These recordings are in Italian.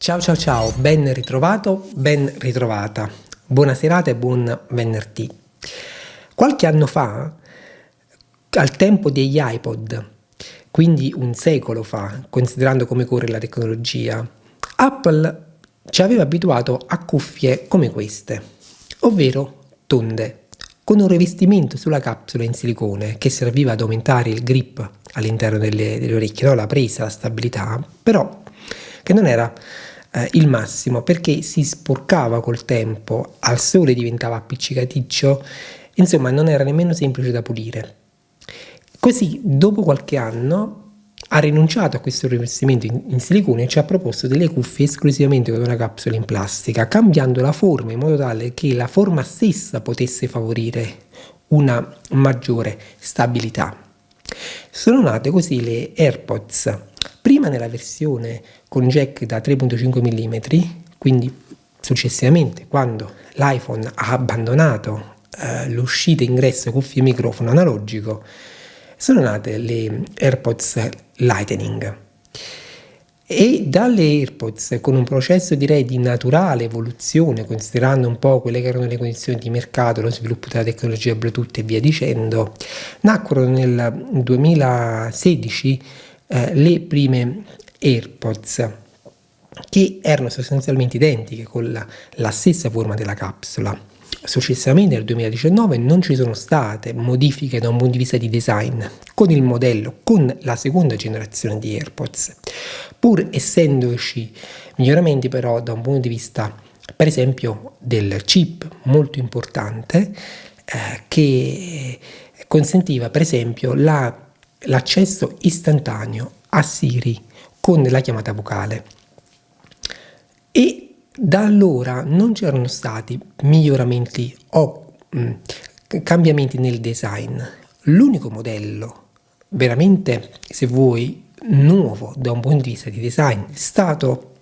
Ciao ciao ciao, ben ritrovato, ben ritrovata. Buona serata e buon venerdì. Qualche anno fa, al tempo degli iPod, quindi un secolo fa, considerando come corre la tecnologia, Apple ci aveva abituato a cuffie come queste, ovvero tonde, con un rivestimento sulla capsula in silicone che serviva ad aumentare il grip all'interno delle orecchie, no? La presa, la stabilità, però che non era il massimo perché si sporcava col tempo, al sole diventava appiccicaticcio, insomma non era nemmeno semplice da pulire. Così, dopo qualche anno, ha rinunciato a questo rivestimento in silicone e ci ha proposto delle cuffie esclusivamente con una capsula in plastica, cambiando la forma in modo tale che la forma stessa potesse favorire una maggiore stabilità. Sono nate così le AirPods, prima nella versione con jack da 3.5 mm, quindi successivamente quando l'iPhone ha abbandonato l'uscita ingresso cuffie e microfono analogico, sono nate le AirPods Lightning. E dalle AirPods, con un processo direi di naturale evoluzione, considerando un po' quelle che erano le condizioni di mercato, lo sviluppo della tecnologia Bluetooth e via dicendo, nacquero nel 2016 le prime AirPods, che erano sostanzialmente identiche con la stessa forma della capsula. Successivamente nel 2019 non ci sono state modifiche da un punto di vista di design con il modello, con la seconda generazione di AirPods, pur essendoci miglioramenti però da un punto di vista per esempio del chip molto importante che consentiva per esempio l'accesso istantaneo a Siri con la chiamata vocale. E da allora non c'erano stati miglioramenti o cambiamenti nel design. L'unico modello veramente, se vuoi, nuovo da un punto di vista di design è stato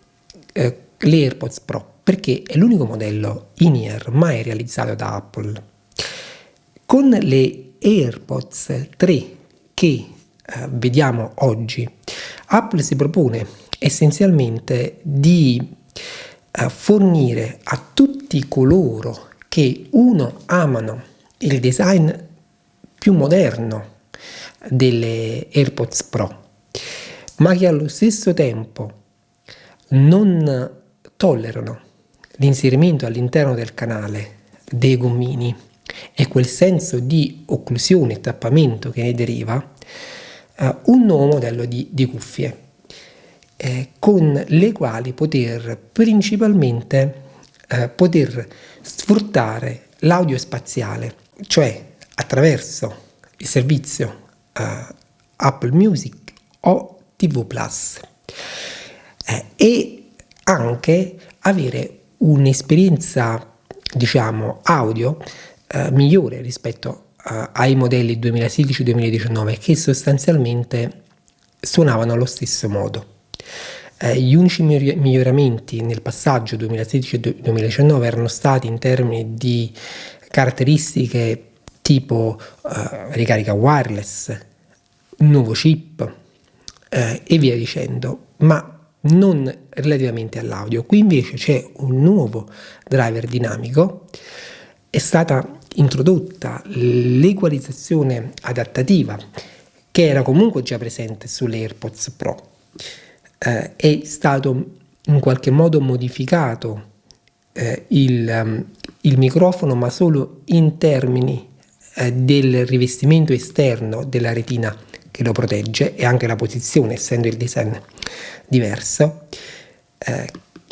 l'AirPods Pro, perché è l'unico modello in-ear mai realizzato da Apple. Con le AirPods 3 che vediamo oggi, Apple si propone essenzialmente di fornire a tutti coloro che amano il design più moderno delle AirPods Pro, ma che allo stesso tempo non tollerano l'inserimento all'interno del canale dei gommini e quel senso di occlusione e tappamento che ne deriva, un nuovo modello di cuffie con le quali poter principalmente poter sfruttare l'audio spaziale, cioè attraverso il servizio Apple Music o TV Plus, e anche avere un'esperienza diciamo audio migliore rispetto ai modelli 2016-2019 che sostanzialmente suonavano allo stesso modo. Gli unici miglioramenti nel passaggio 2016-2019 erano stati in termini di caratteristiche tipo ricarica wireless, nuovo chip e via dicendo, ma non relativamente all'audio. Qui invece c'è un nuovo driver dinamico, è stata introdotta l'equalizzazione adattativa che era comunque già presente sulle AirPods Pro. È stato in qualche modo modificato il microfono, ma solo in termini del rivestimento esterno della retina che lo protegge e anche la posizione, essendo il design diverso.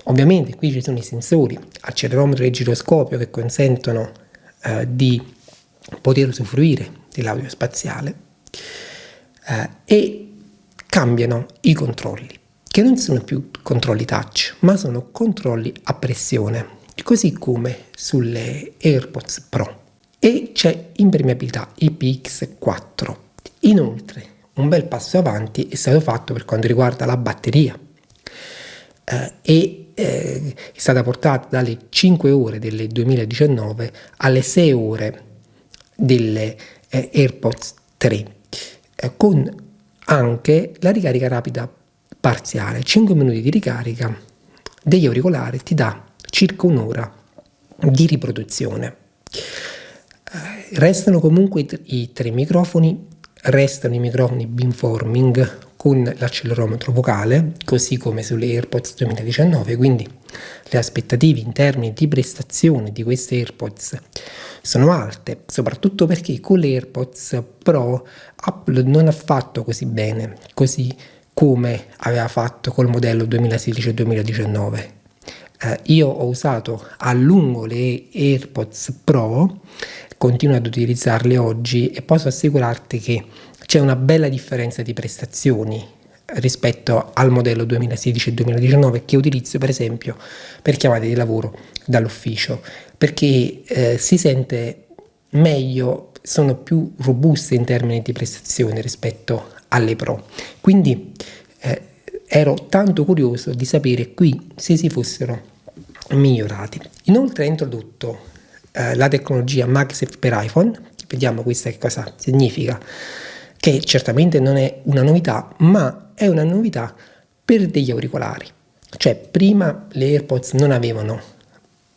Ovviamente qui ci sono i sensori, accelerometro e giroscopio che consentono di poter usufruire dell'audio spaziale e cambiano i controlli, che non sono più controlli touch, ma sono controlli a pressione, così come sulle AirPods Pro. E c'è impermeabilità IPX4. Inoltre, un bel passo avanti è stato fatto per quanto riguarda la batteria. È stata portata dalle 5 ore del 2019 alle 6 ore delle AirPods 3, con anche la ricarica rapida parziale, 5 minuti di ricarica degli auricolari ti dà circa un'ora di riproduzione. Restano comunque i tre microfoni, restano i microfoni beamforming con l'accelerometro vocale, così come sulle AirPods 2019, quindi le aspettative in termini di prestazione di queste AirPods sono alte, soprattutto perché con le AirPods Pro Apple non ha fatto così bene, così come aveva fatto col modello 2016 e 2019. Io ho usato a lungo le AirPods Pro, continuo ad utilizzarle oggi e posso assicurarti che c'è una bella differenza di prestazioni rispetto al modello 2016 e 2019 che utilizzo per esempio per chiamate di lavoro dall'ufficio, perché si sente meglio, sono più robuste in termini di prestazione rispetto alle Pro. Quindi ero tanto curioso di sapere qui se si fossero migliorati. Inoltre ha introdotto la tecnologia MagSafe per iPhone. Vediamo questa che cosa significa, che certamente non è una novità, ma è una novità per degli auricolari. Cioè prima le AirPods non avevano,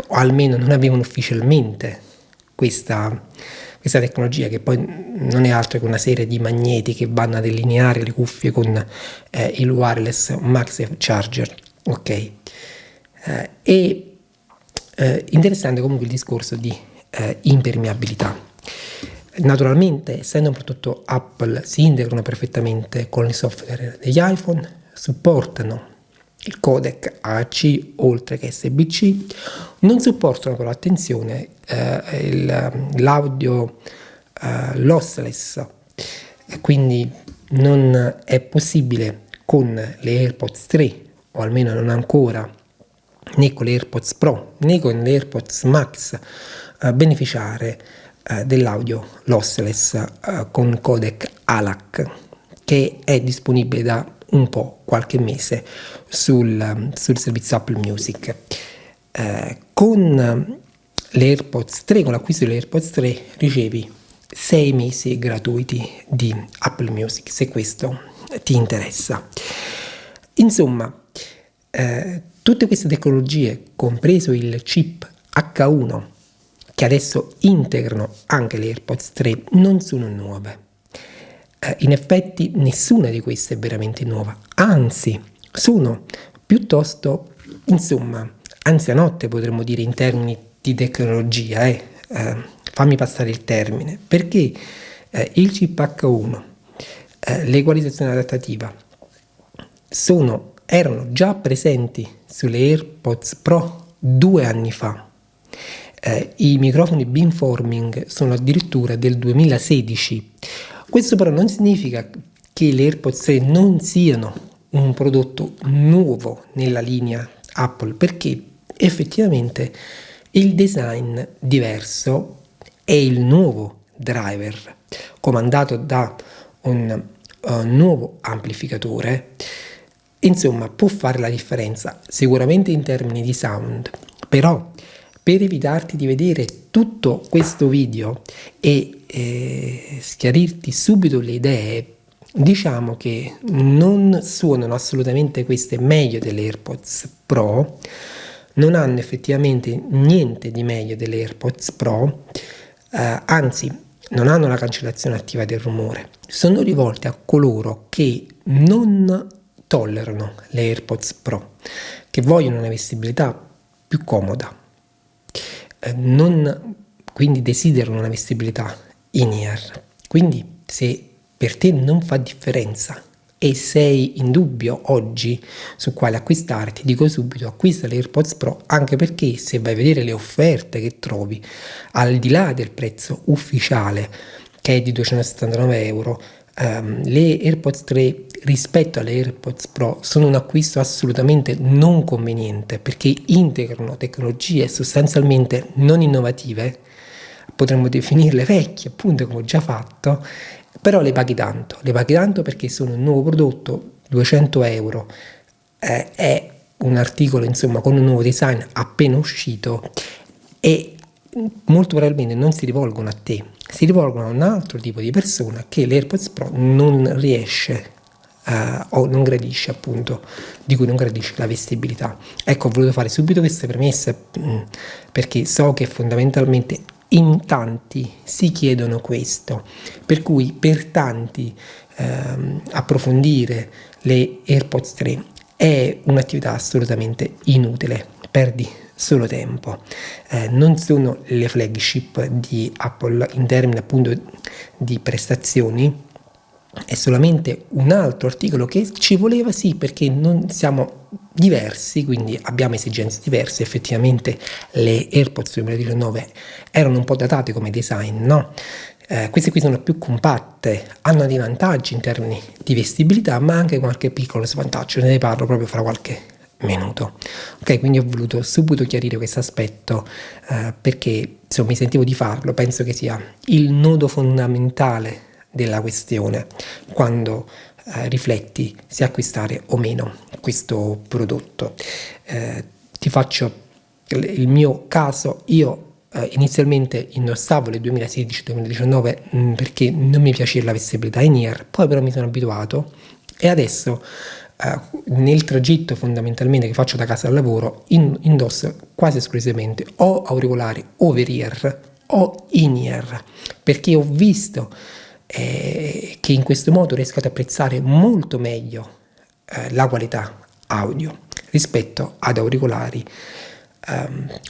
o almeno non avevano ufficialmente questa tecnologia, che poi non è altro che una serie di magneti che vanno a delineare le cuffie con il wireless MagSafe Charger. Ok. Interessante comunque il discorso di impermeabilità. Naturalmente, essendo un prodotto Apple, si integrano perfettamente con il software degli iPhone, supportano il codec AC oltre che SBC, non supportano però, attenzione, l'audio lossless, quindi non è possibile con le AirPods 3, o almeno non ancora, né con le AirPods Pro né con le AirPods Max beneficiare dell'audio lossless con codec ALAC, che è disponibile da un po', qualche mese sul servizio Apple Music. Con le AirPods 3, con l'acquisto delle AirPods 3 ricevi 6 mesi gratuiti di Apple Music, se questo ti interessa. Insomma, tutte queste tecnologie, compreso il chip H1 che adesso integrano anche le AirPods 3, non sono nuove. In effetti nessuna di queste è veramente nuova, anzi sono piuttosto, insomma, anzianotte potremmo dire in termini di tecnologia, fammi passare il termine, perché il chip H1, l'equalizzazione adattativa erano già presenti sulle AirPods Pro 2 anni fa. I microfoni beamforming sono addirittura del 2016. Questo però non significa che le AirPods 3 non siano un prodotto nuovo nella linea Apple, perché effettivamente il design diverso è il nuovo driver comandato da un nuovo amplificatore. Insomma, può fare la differenza sicuramente in termini di sound, però per evitarti di vedere tutto questo video e schiarirti subito le idee, diciamo che non suonano assolutamente queste meglio delle AirPods Pro, non hanno effettivamente niente di meglio delle AirPods Pro, anzi non hanno la cancellazione attiva del rumore, sono rivolte a coloro che non tollerano le AirPods Pro, che vogliono una vestibilità più comoda, quindi desiderano una vestibilità in-ear. Quindi se per te non fa differenza e sei in dubbio oggi su quale acquistare, ti dico subito: acquista le AirPods Pro, anche perché se vai a vedere le offerte che trovi al di là del prezzo ufficiale, che è di 279 euro, le AirPods 3 rispetto alle AirPods Pro sono un acquisto assolutamente non conveniente, perché integrano tecnologie sostanzialmente non innovative, potremmo definirle vecchie, appunto, come ho già fatto, però le paghi tanto perché sono un nuovo prodotto, 200 euro, è un articolo insomma con un nuovo design appena uscito, e molto probabilmente non si rivolgono a te, si rivolgono a un altro tipo di persona che l'AirPods Pro non riesce o non gradisce, appunto, di cui non gradisce la vestibilità. Ecco, ho voluto fare subito queste premesse perché so che fondamentalmente in tanti si chiedono questo, per cui per tanti approfondire le AirPods 3 è un'attività assolutamente inutile, perdi solo tempo. Non sono le flagship di Apple in termini appunto di prestazioni, è solamente un altro articolo che ci voleva, sì, perché non siamo diversi, quindi abbiamo esigenze diverse. Effettivamente le AirPods 2019 erano un po' datate come design, no? Queste qui sono più compatte, hanno dei vantaggi in termini di vestibilità, ma anche qualche piccolo svantaggio, ne parlo proprio fra qualche minuto. Ok, quindi ho voluto subito chiarire questo aspetto perché insomma, mi sentivo di farlo, penso che sia il nodo fondamentale della questione quando rifletti se acquistare o meno questo prodotto. Ti faccio il mio caso. Io inizialmente indossavo le 2016-2019 perché non mi piaceva la vestibilità in ear, poi però mi sono abituato e adesso nel tragitto fondamentalmente che faccio da casa al lavoro indosso quasi esclusivamente o auricolari over ear o in ear, perché ho visto che in questo modo riesco ad apprezzare molto meglio la qualità audio rispetto ad auricolari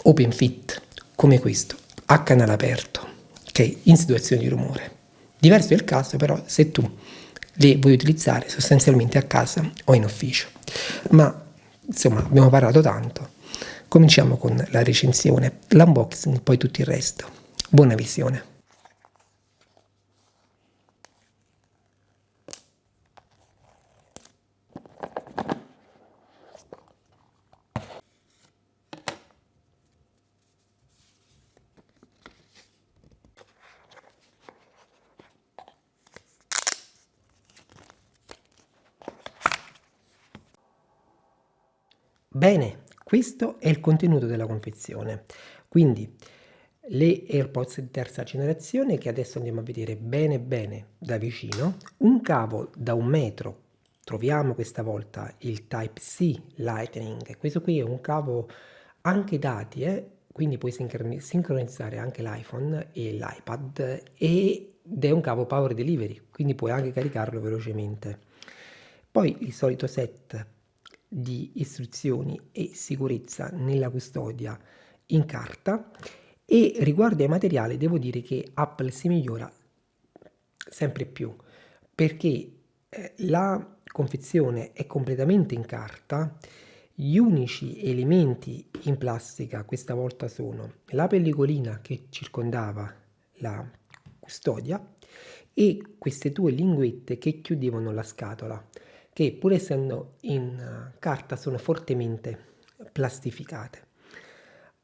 open fit come questo a canale aperto, ok, in situazioni di rumore. Diverso è il caso però se tu le vuoi utilizzare sostanzialmente a casa o in ufficio. Ma insomma abbiamo parlato tanto, cominciamo con la recensione, l'unboxing, poi tutto il resto. Buona visione. Bene, questo è il contenuto della confezione. Quindi le AirPods di terza generazione che adesso andiamo a vedere bene bene da vicino, un cavo da 1 metro, troviamo questa volta il Type-C Lightning, questo qui è un cavo anche dati, quindi puoi sincronizzare anche l'iPhone e l'iPad ed è un cavo Power Delivery, quindi puoi anche caricarlo velocemente. Poi il solito set di istruzioni e sicurezza nella custodia in carta. E riguardo ai materiali devo dire che Apple si migliora sempre più perché la confezione è completamente in carta. Gli unici elementi in plastica questa volta sono la pellicolina che circondava la custodia e queste 2 linguette che chiudevano la scatola, che pur essendo in carta sono fortemente plastificate.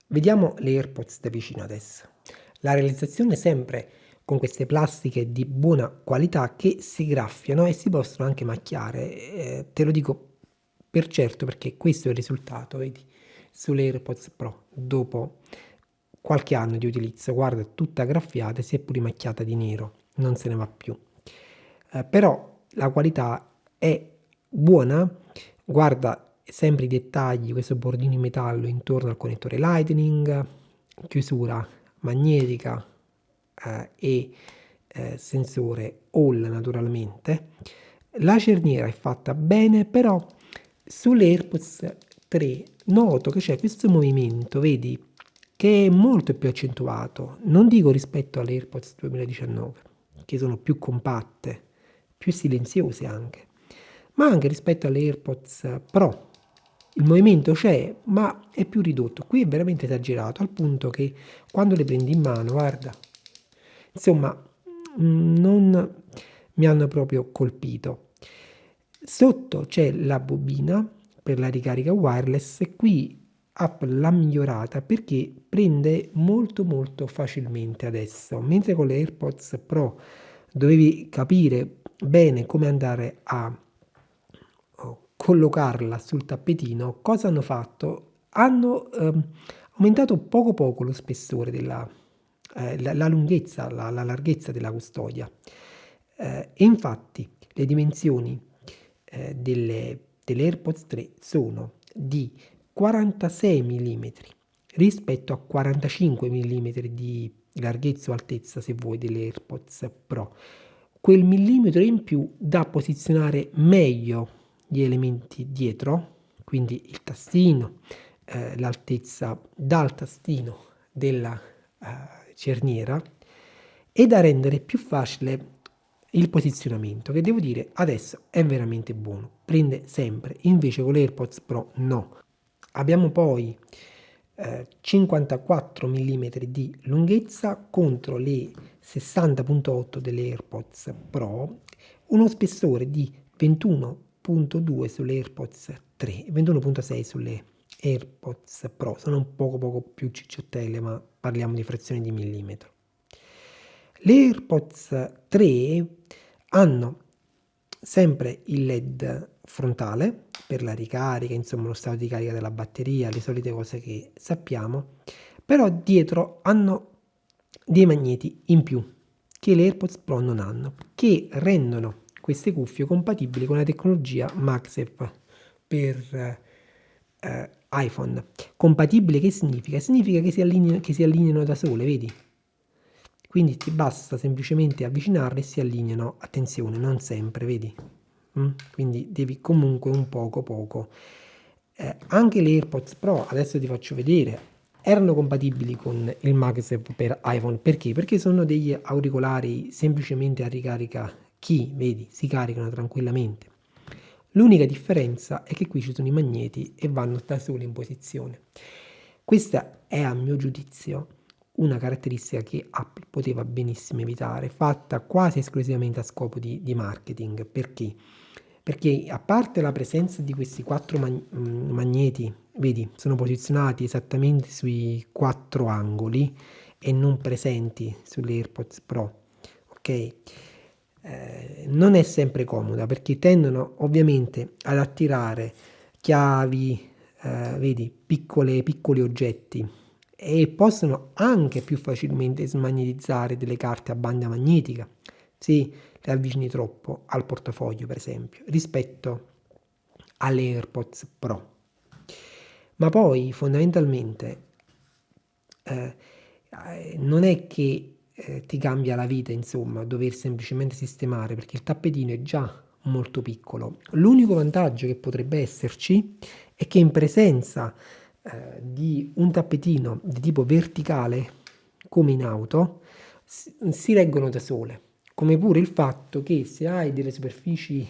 Vediamo le AirPods da vicino adesso. La realizzazione è sempre con queste plastiche di buona qualità che si graffiano e si possono anche macchiare. Te lo dico per certo perché questo è il risultato, vedi, sulle AirPods Pro. Dopo qualche anno di utilizzo, guarda, tutta graffiata e si è pure macchiata di nero, non se ne va più. Però la qualità è buona, guarda sempre i dettagli, questo bordino in metallo intorno al connettore Lightning, chiusura magnetica e sensore Hall naturalmente. La cerniera è fatta bene, però sulle AirPods 3 noto che c'è questo movimento, vedi, che è molto più accentuato, non dico rispetto alle AirPods 2019, che sono più compatte, più silenziose anche, ma anche rispetto alle AirPods Pro. Il movimento c'è, ma è più ridotto. Qui è veramente esagerato, al punto che quando le prendi in mano, guarda, insomma, non mi hanno proprio colpito. Sotto c'è la bobina per la ricarica wireless e qui Apple l'ha migliorata perché prende molto molto facilmente adesso, mentre con le AirPods Pro dovevi capire bene come andare a collocarla sul tappetino. Cosa hanno fatto? Hanno aumentato poco poco lo spessore della la lunghezza, la larghezza della custodia e infatti le dimensioni delle AirPods 3 sono di 46 mm rispetto a 45 mm di larghezza o altezza, se vuoi, delle AirPods Pro. Quel millimetro in più da posizionare meglio gli elementi dietro, quindi il tastino, l'altezza dal tastino della cerniera, e da rendere più facile il posizionamento, che devo dire adesso è veramente buono, prende sempre, invece con l'AirPods Pro no. Abbiamo poi 54 mm di lunghezza contro le 60.8 delle AirPods Pro, uno spessore di 21.2 sulle AirPods 3 e 21.6 sulle AirPods Pro, sono un poco più cicciottelle, ma parliamo di frazioni di millimetro. Le AirPods 3 hanno sempre il LED frontale per la ricarica, insomma lo stato di carica della batteria, le solite cose che sappiamo, però dietro hanno dei magneti in più che le AirPods Pro non hanno, che rendono queste cuffie compatibili con la tecnologia MagSafe per iPhone. Compatibile che significa? Significa che si allineano da sole, vedi? Quindi ti basta semplicemente avvicinarle e si allineano, attenzione, non sempre, vedi? Quindi devi comunque un poco. Anche le AirPods Pro, adesso ti faccio vedere, erano compatibili con il MagSafe per iPhone. Perché? Perché sono degli auricolari semplicemente a ricarica Qi, vedi? Si caricano tranquillamente. L'unica differenza è che qui ci sono i magneti e vanno da soli in posizione. Questa è, a mio giudizio, una caratteristica che Apple poteva benissimo evitare, fatta quasi esclusivamente a scopo di marketing. Perché? Perché a parte la presenza di questi 4 magneti, vedi, sono posizionati esattamente sui 4 angoli e non presenti sulle AirPods Pro, ok? Non è sempre comoda perché tendono ovviamente ad attirare chiavi, vedi, piccoli oggetti, e possono anche più facilmente smagnetizzare delle carte a banda magnetica se le avvicini troppo al portafoglio, per esempio, rispetto alle AirPods Pro. Ma poi fondamentalmente non è che ti cambia la vita, insomma, dover semplicemente sistemare, perché il tappetino è già molto piccolo. L'unico vantaggio che potrebbe esserci è che in presenza di un tappetino di tipo verticale, come in auto, si reggono da sole. Come pure il fatto che se hai delle superfici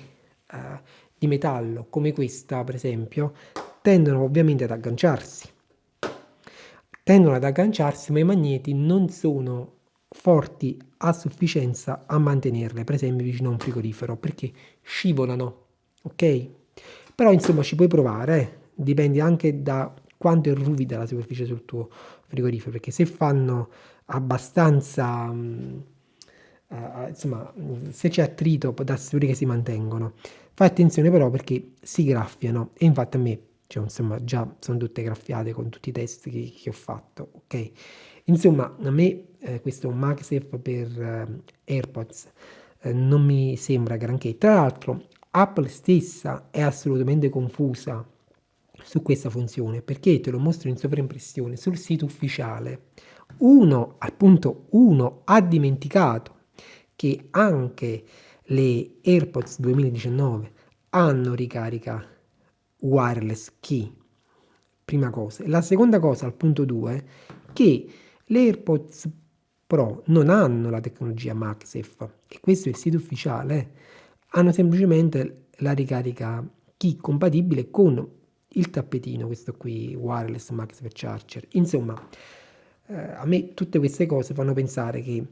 di metallo, come questa per esempio, tendono ovviamente ad agganciarsi. Ma i magneti non sono forti a sufficienza a mantenerle, per esempio vicino a un frigorifero, perché scivolano, ok? Però insomma ci puoi provare, dipende anche da quanto è ruvida la superficie sul tuo frigorifero, perché se fanno abbastanza, insomma, se c'è attrito può darsi pure che si mantengono. Fai attenzione però perché si graffiano, e infatti a me, cioè, insomma, già sono tutte graffiate con tutti i test che ho fatto, ok? Insomma, a me questo MagSafe per AirPods non mi sembra granché. Tra l'altro, Apple stessa è assolutamente confusa su questa funzione perché te lo mostro in sovraimpressione sul sito ufficiale. Uno ha dimenticato che anche le AirPods 2019 hanno ricarica wireless key, prima cosa. La seconda cosa, al punto 2, che le AirPods Pro non hanno la tecnologia MagSafe, e questo è il sito ufficiale, hanno semplicemente la ricarica key compatibile con il tappetino, questo qui, wireless MagSafe charger. Insomma, a me tutte queste cose fanno pensare che,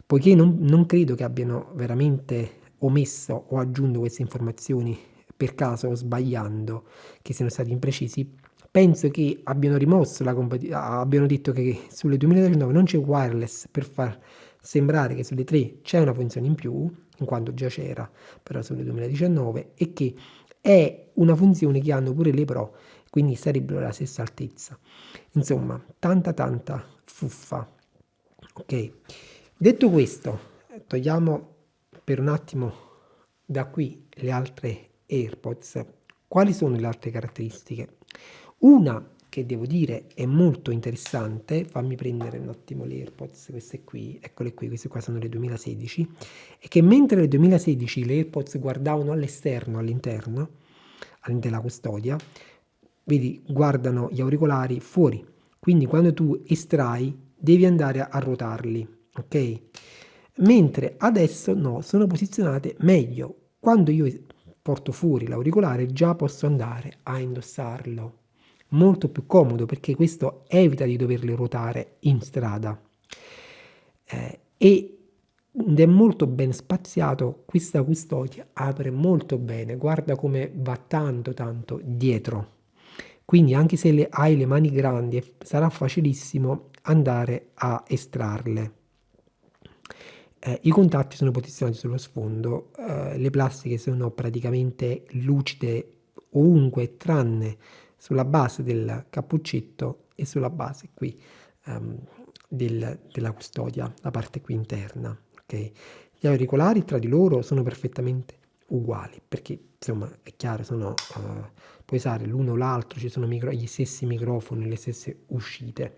poiché non credo che abbiano veramente omesso o aggiunto queste informazioni per caso o sbagliando, che siano stati imprecisi, penso che abbiano rimosso abbiano detto che sulle 2019 non c'è wireless per far sembrare che sulle 3 c'è una funzione in più, in quanto già c'era però sulle 2019, e che è una funzione che hanno pure le Pro, quindi sarebbero alla stessa altezza. Insomma, tanta fuffa. Ok, detto questo, togliamo per un attimo da qui le altre AirPods, quali sono le altre caratteristiche? Una che devo dire è molto interessante, fammi prendere un attimo le AirPods, queste qui, eccole qui, queste qua sono le 2016, è che mentre le 2016 le AirPods guardavano all'esterno, all'interno della custodia, vedi, guardano gli auricolari fuori, quindi quando tu estrai devi andare a ruotarli, ok? Mentre adesso no, sono posizionate meglio. Quando io porto fuori l'auricolare già posso andare a indossarlo. Molto più comodo perché questo evita di doverli ruotare in strada. Ed è molto ben spaziato, questa custodia apre molto bene, guarda come va tanto tanto dietro. Quindi anche se hai le mani grandi sarà facilissimo andare a estrarle. I contatti sono posizionati sullo sfondo, le plastiche sono praticamente lucide ovunque tranne sulla base del cappuccetto e sulla base qui della custodia, la parte qui interna. Okay? Gli auricolari tra di loro sono perfettamente uguali perché insomma è chiaro, puoi usare l'uno o l'altro, ci sono gli stessi microfoni, le stesse uscite.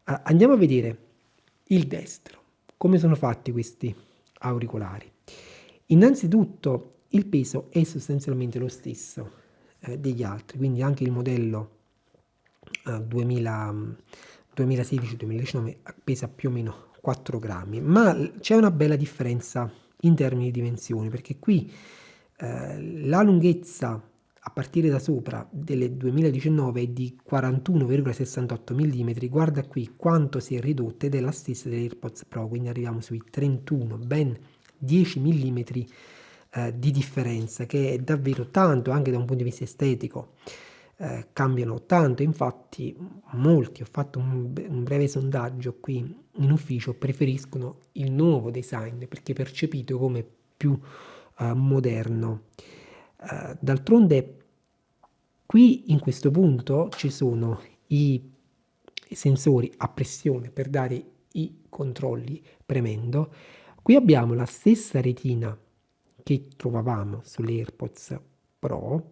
Andiamo a vedere il destro. Come sono fatti questi auricolari? Innanzitutto il peso è sostanzialmente lo stesso degli altri, quindi anche il modello 2016-2019 pesa più o meno 4 grammi, ma c'è una bella differenza in termini di dimensioni, perché qui la lunghezza a partire da sopra delle 2019 è di 41,68 mm, guarda qui quanto si è ridotta ed è la stessa delle AirPods Pro, quindi arriviamo sui 31, ben 10 mm di differenza, che è davvero tanto anche da un punto di vista estetico. Cambiano tanto, infatti molti, ho fatto un breve sondaggio qui in ufficio, preferiscono il nuovo design perché percepito come più moderno. D'altronde qui in questo punto ci sono i sensori a pressione per dare i controlli premendo. Qui abbiamo la stessa retina che trovavamo sulle AirPods Pro,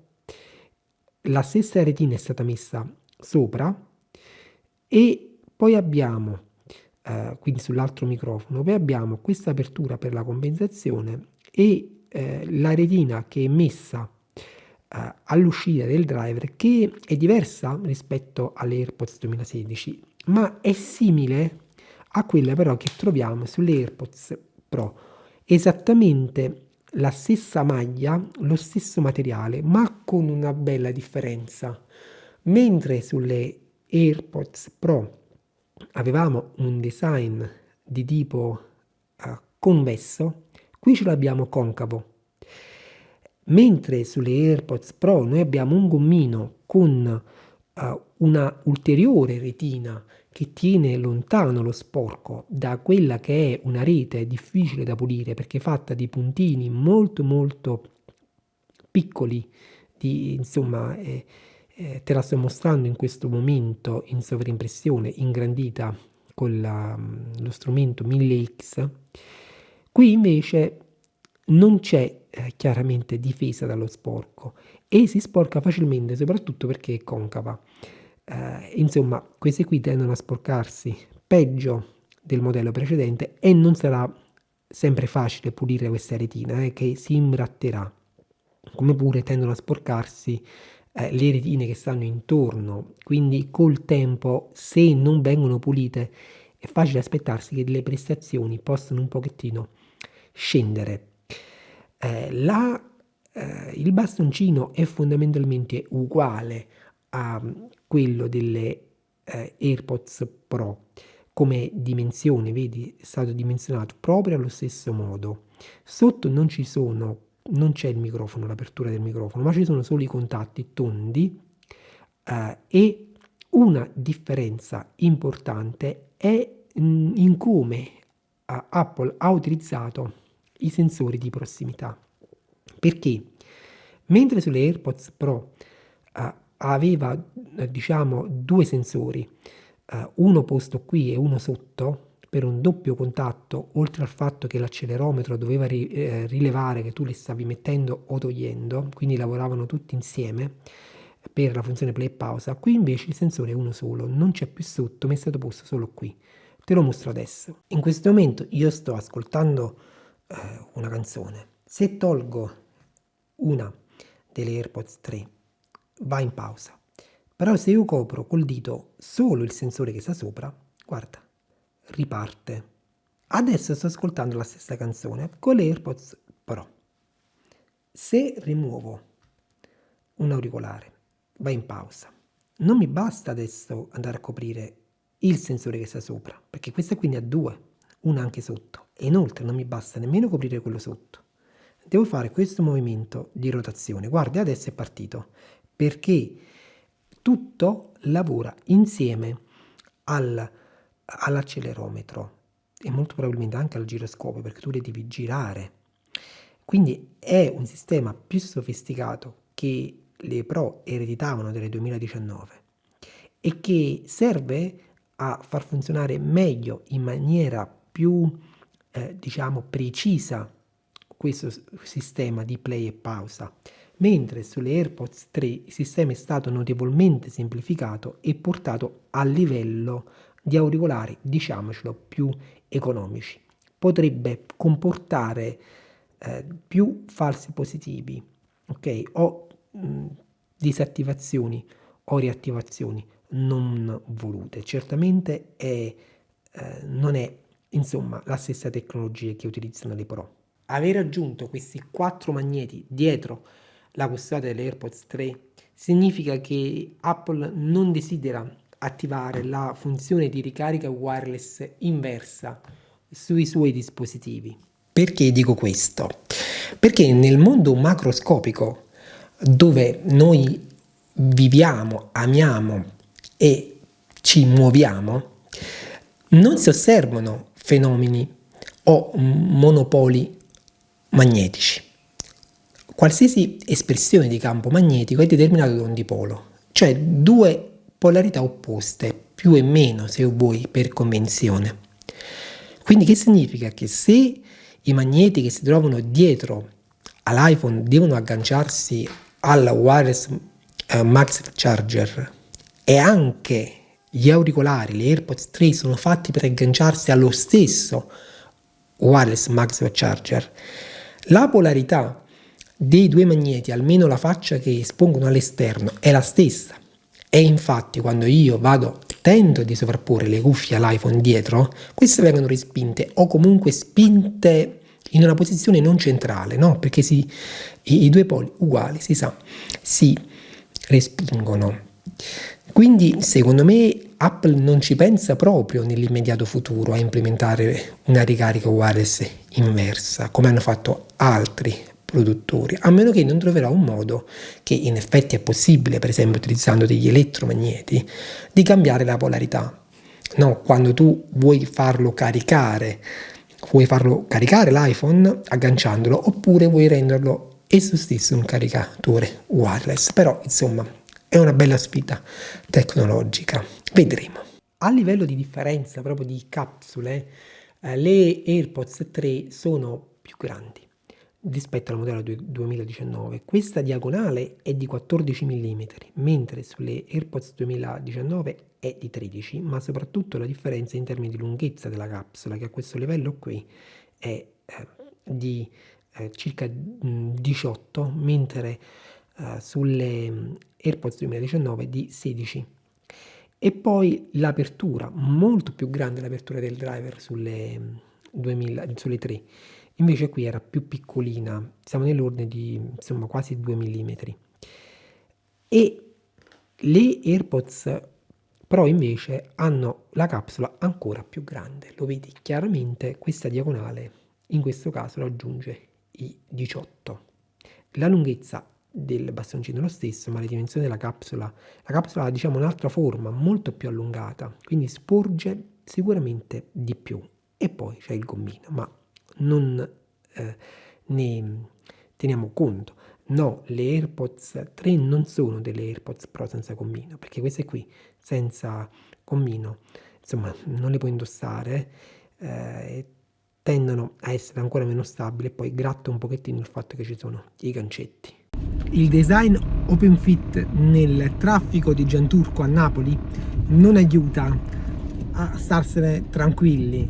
la stessa retina è stata messa sopra e poi abbiamo quindi sull'altro microfono, poi abbiamo questa apertura per la compensazione e la retina che è messa all'uscita del driver, che è diversa rispetto alle AirPods 2016 ma è simile a quella però che troviamo sulle AirPods Pro, esattamente la stessa maglia, lo stesso materiale, ma con una bella differenza. Mentre sulle AirPods Pro avevamo un design di tipo convesso, qui ce l'abbiamo concavo. Mentre sulle AirPods Pro noi abbiamo un gommino con una ulteriore retina che tiene lontano lo sporco da quella che è una rete difficile da pulire perché è fatta di puntini molto molto piccoli, insomma te la sto mostrando in questo momento in sovraimpressione ingrandita con lo strumento 1000X. Qui invece non c'è chiaramente difesa dallo sporco e si sporca facilmente soprattutto perché è concava. Insomma, queste qui tendono a sporcarsi peggio del modello precedente e non sarà sempre facile pulire questa retina che si imbratterà, come pure tendono a sporcarsi le retine che stanno intorno, quindi col tempo, se non vengono pulite, è facile aspettarsi che le prestazioni possano un pochettino scendere. Il bastoncino è fondamentalmente uguale a quello delle AirPods Pro come dimensione, vedi, è stato dimensionato proprio allo stesso modo. Sotto non c'è il microfono, l'apertura del microfono, ma ci sono solo i contatti tondi e una differenza importante è in come Apple ha utilizzato i sensori di prossimità, perché mentre sulle AirPods Pro aveva diciamo due sensori, uno posto qui e uno sotto, per un doppio contatto, oltre al fatto che l'accelerometro doveva rilevare che tu le stavi mettendo o togliendo, quindi lavoravano tutti insieme per la funzione play e pausa. Qui invece il sensore è uno solo, non c'è più sotto, ma è stato posto solo qui. Te lo mostro adesso. In questo momento io sto ascoltando una canzone. Se tolgo una delle AirPods 3 va in pausa, però se io copro col dito solo il sensore che sta sopra, guarda, riparte. Adesso sto ascoltando la stessa canzone con le AirPods Pro. Se rimuovo un auricolare va in pausa. Non mi basta adesso andare a coprire il sensore che sta sopra, perché questa qui ne ha due, una anche sotto, e inoltre non mi basta nemmeno coprire quello sotto. Devo fare questo movimento di rotazione. Guarda, adesso è partito, perché tutto lavora insieme all'accelerometro e molto probabilmente anche al giroscopio, perché tu le devi girare. Quindi è un sistema più sofisticato che le Pro ereditavano delle 2019 e che serve a far funzionare meglio, in maniera più diciamo precisa, questo sistema di play e pausa, mentre sulle AirPods 3 il sistema è stato notevolmente semplificato e portato a livello di auricolari, diciamocelo, più economici. Potrebbe comportare più falsi positivi, ok? O disattivazioni o riattivazioni non volute. Certamente non è insomma la stessa tecnologia che utilizzano le Pro. Aver aggiunto questi 4 magneti dietro la custode delle AirPods 3 significa che Apple non desidera attivare la funzione di ricarica wireless inversa sui suoi dispositivi. Perché dico questo? Perché nel mondo macroscopico dove noi viviamo, amiamo e ci muoviamo, non si osservano fenomeni o monopoli magnetici. Qualsiasi espressione di campo magnetico è determinato da un dipolo, cioè due polarità opposte, più e meno se vuoi per convenzione. Quindi che significa? Che se i magneti che si trovano dietro all'iPhone devono agganciarsi al wireless Max Charger e anche gli auricolari, le AirPods 3 sono fatti per agganciarsi allo stesso wireless Max Charger, la polarità dei due magneti, almeno la faccia che espongono all'esterno, è la stessa. E infatti quando io tento di sovrapporre le cuffie all'iPhone dietro, queste vengono respinte o comunque spinte in una posizione non centrale, no? Perché i due poli uguali, si sa, si respingono. Quindi secondo me Apple non ci pensa proprio nell'immediato futuro a implementare una ricarica wireless inversa, come hanno fatto altri produttori, a meno che non troverà un modo, che in effetti è possibile, per esempio utilizzando degli elettromagneti, di cambiare la polarità. No, quando tu vuoi farlo caricare l'iPhone agganciandolo, oppure vuoi renderlo esso stesso un caricatore wireless. Però insomma è una bella sfida tecnologica, vedremo. A livello di differenza proprio di capsule, le AirPods 3 sono più grandi rispetto al modello 2019. Questa diagonale è di 14 mm, mentre sulle AirPods 2019 è di 13, ma soprattutto la differenza in termini di lunghezza della capsula, che a questo livello qui è di circa 18, mentre sulle AirPods 2019 di 16. E poi l'apertura, molto più grande l'apertura del driver sulle 3, invece qui era più piccolina, siamo nell'ordine di insomma quasi 2 mm. E le AirPods Pro invece hanno la capsula ancora più grande, lo vedi chiaramente, questa diagonale in questo caso raggiunge i 18. La lunghezza del bastoncino è lo stesso, ma le dimensioni della capsula ha diciamo un'altra forma, molto più allungata, quindi sporge sicuramente di più. E poi c'è il gommino, ma non ne teniamo conto. No, le AirPods 3 non sono delle AirPods Pro senza gommino, perché queste qui senza gommino insomma non le puoi indossare, e tendono a essere ancora meno stabili, e poi gratto un pochettino il fatto che ci sono i gancetti. Il design open fit nel traffico di Gianturco a Napoli non aiuta a starsene tranquilli,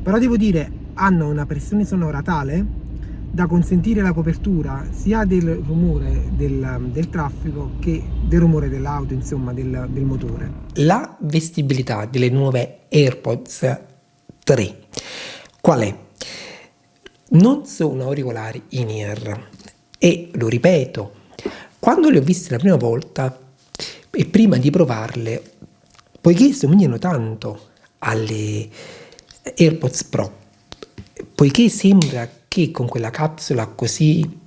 però devo dire hanno una pressione sonora tale da consentire la copertura sia del rumore del traffico che del rumore dell'auto, insomma del motore. La vestibilità delle nuove AirPods 3 qual è? Non sono auricolari in-ear e lo ripeto, quando le ho viste la prima volta e prima di provarle, poiché somigliano tanto alle AirPods Pro, poiché sembra che con quella capsula così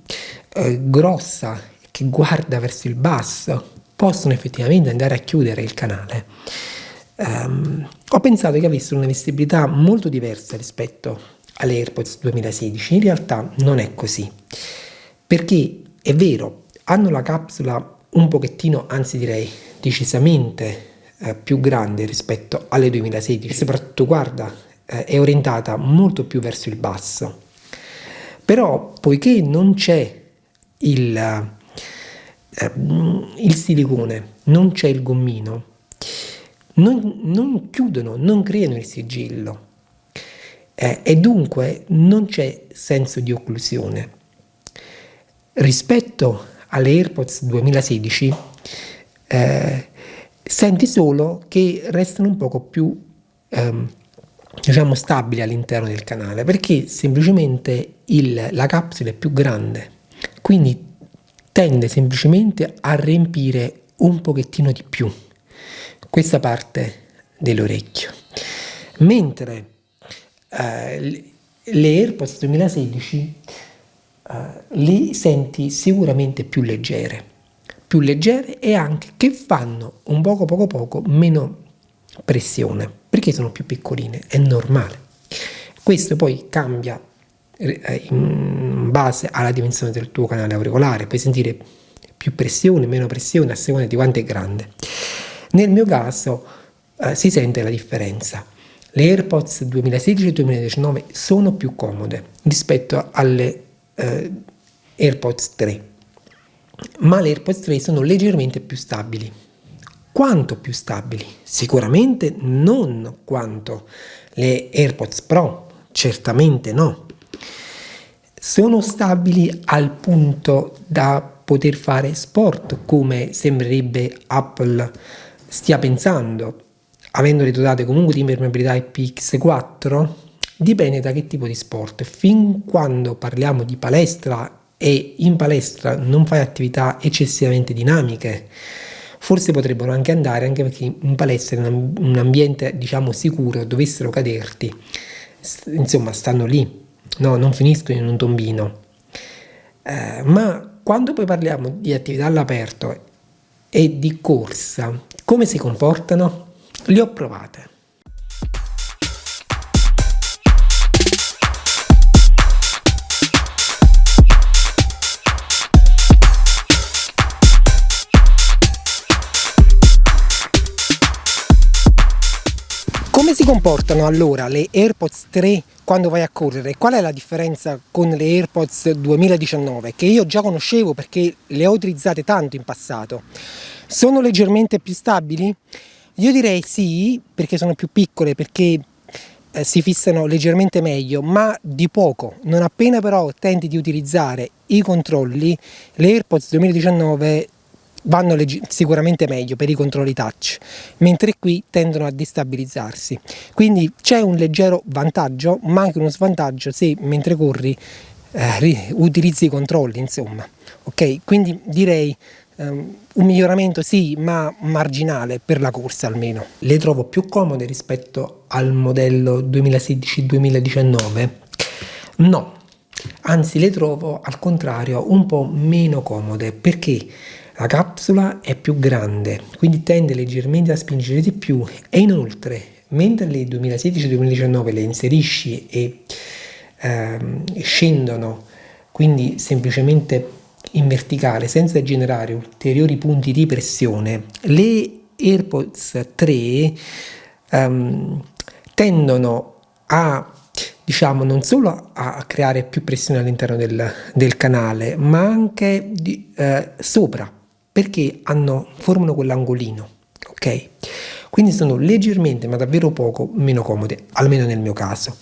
grossa che guarda verso il basso possono effettivamente andare a chiudere il canale, ho pensato che avessero una vestibilità molto diversa rispetto alle AirPods 2016. In realtà non è così, perché è vero, hanno la capsula un pochettino, anzi direi decisamente più grande rispetto alle 2016 e soprattutto guarda, è orientata molto più verso il basso, però poiché non c'è il silicone, non c'è il gommino, non chiudono, non creano il sigillo, e dunque non c'è senso di occlusione. Rispetto alle AirPods 2016 senti solo che restano un poco più diciamo stabili all'interno del canale, perché semplicemente la capsula è più grande, quindi tende semplicemente a riempire un pochettino di più questa parte dell'orecchio, mentre le AirPods 2016 li senti sicuramente più leggere e anche che fanno un poco meno pressione, perché sono più piccoline, è normale. Questo poi cambia in base alla dimensione del tuo canale auricolare, puoi sentire più pressione, meno pressione a seconda di quanto è grande. Nel mio caso si sente la differenza. Le AirPods 2016 e 2019 sono più comode rispetto alle AirPods 3, ma le AirPods 3 sono leggermente più stabili. Quanto più stabili? Sicuramente non quanto le AirPods Pro, certamente no. Sono stabili al punto da poter fare sport, come sembrerebbe Apple stia pensando, avendole dotate comunque di impermeabilità IPX4. Dipende da che tipo di sport. Fin quando parliamo di palestra e in palestra non fai attività eccessivamente dinamiche, forse potrebbero anche andare, anche perché in palestra è un ambiente diciamo sicuro, dovessero caderti, insomma stanno lì, no, non finiscono in un tombino. Ma quando poi parliamo di attività all'aperto e di corsa, come si comportano? Le ho provate. Come si comportano allora le AirPods 3 quando vai a correre? Qual è la differenza con le AirPods 2019, che io già conoscevo perché le ho utilizzate tanto in passato? Sono leggermente più stabili? Io direi sì, perché sono più piccole, perché si fissano leggermente meglio, ma di poco. Non appena però tenti di utilizzare i controlli, le AirPods 2019 vanno sicuramente meglio per i controlli touch, mentre qui tendono a destabilizzarsi. Quindi c'è un leggero vantaggio, ma anche uno svantaggio se mentre corri utilizzi i controlli, insomma. Ok, quindi direi un miglioramento sì, ma marginale per la corsa almeno. Le trovo più comode rispetto al modello 2016-2019? No, anzi le trovo al contrario un po' meno comode, perché la capsula è più grande, quindi tende leggermente a spingere di più, e inoltre mentre le 2016-2019 le inserisci e scendono quindi semplicemente in verticale senza generare ulteriori punti di pressione, le AirPods 3 tendono diciamo, non solo a creare più pressione all'interno del canale, ma anche sopra, perché formano quell'angolino, ok? Quindi sono leggermente, ma davvero poco, meno comode, almeno nel mio caso.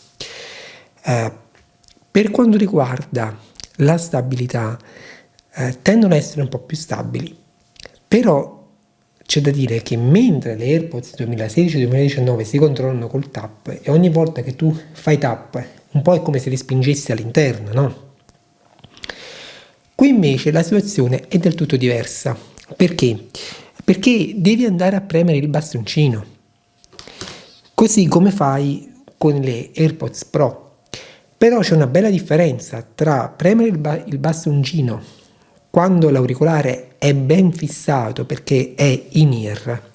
Per quanto riguarda la stabilità, tendono ad essere un po' più stabili, però c'è da dire che mentre le AirPods 2016-2019 si controllano col tap e ogni volta che tu fai tap un po' è come se li spingessi all'interno, no? Qui invece la situazione è del tutto diversa. Perché? Perché devi andare a premere il bastoncino, così come fai con le AirPods Pro. Però c'è una bella differenza tra premere il bastoncino quando l'auricolare è ben fissato perché è in ear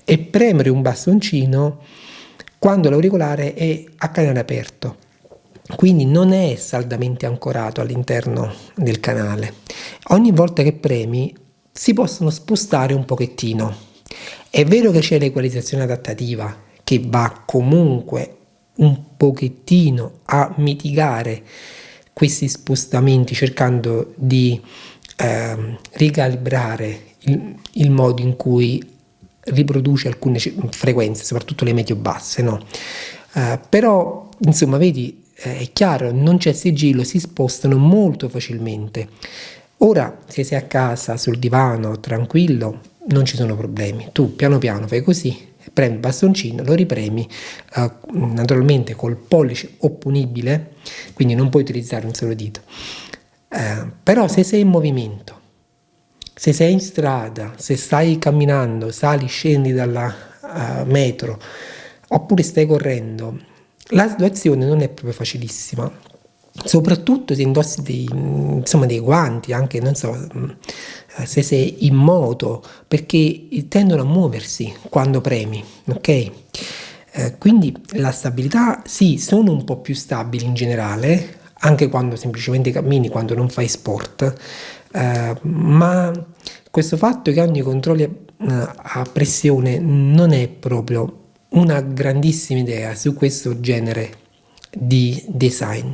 e premere un bastoncino quando l'auricolare è a canale aperto, quindi non è saldamente ancorato all'interno del canale. Ogni volta che premi si possono spostare un pochettino. È vero che c'è l'equalizzazione adattativa che va comunque un pochettino a mitigare questi spostamenti cercando di ricalibrare il modo in cui riproduce alcune frequenze, soprattutto le medio-basse, no? Però, insomma, vedi, è chiaro, non c'è sigillo, si spostano molto facilmente. Ora, se sei a casa, sul divano, tranquillo, non ci sono problemi. Tu piano piano fai così, premi il bastoncino, lo ripremi, naturalmente col pollice opponibile, quindi non puoi utilizzare un solo dito. Però se sei in movimento, se sei in strada, se stai camminando, sali, scendi dalla metro, oppure stai correndo, la situazione non è proprio facilissima, soprattutto se indossi dei guanti, anche non so, se sei in moto, perché tendono a muoversi quando premi, ok? Quindi la stabilità sì, sono un po' più stabili in generale, anche quando semplicemente cammini, quando non fai sport, ma questo fatto che ogni controllo a pressione non è proprio una grandissima idea su questo genere di design,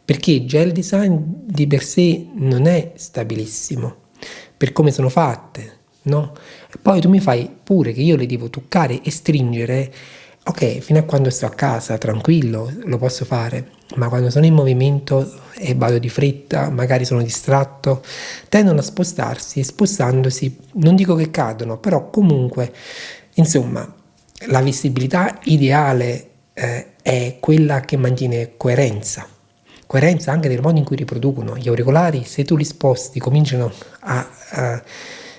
perché già il design di per sé non è stabilissimo per come sono fatte, no? Poi tu mi fai pure che io le devo toccare e stringere. Ok, fino a quando sto a casa tranquillo lo posso fare, ma quando sono in movimento e vado di fretta, magari sono distratto, tendono a spostarsi e spostandosi, non dico che cadono, però comunque, insomma, la visibilità ideale è quella che mantiene coerenza anche nel modo in cui riproducono. Gli auricolari, se tu li sposti, cominciano a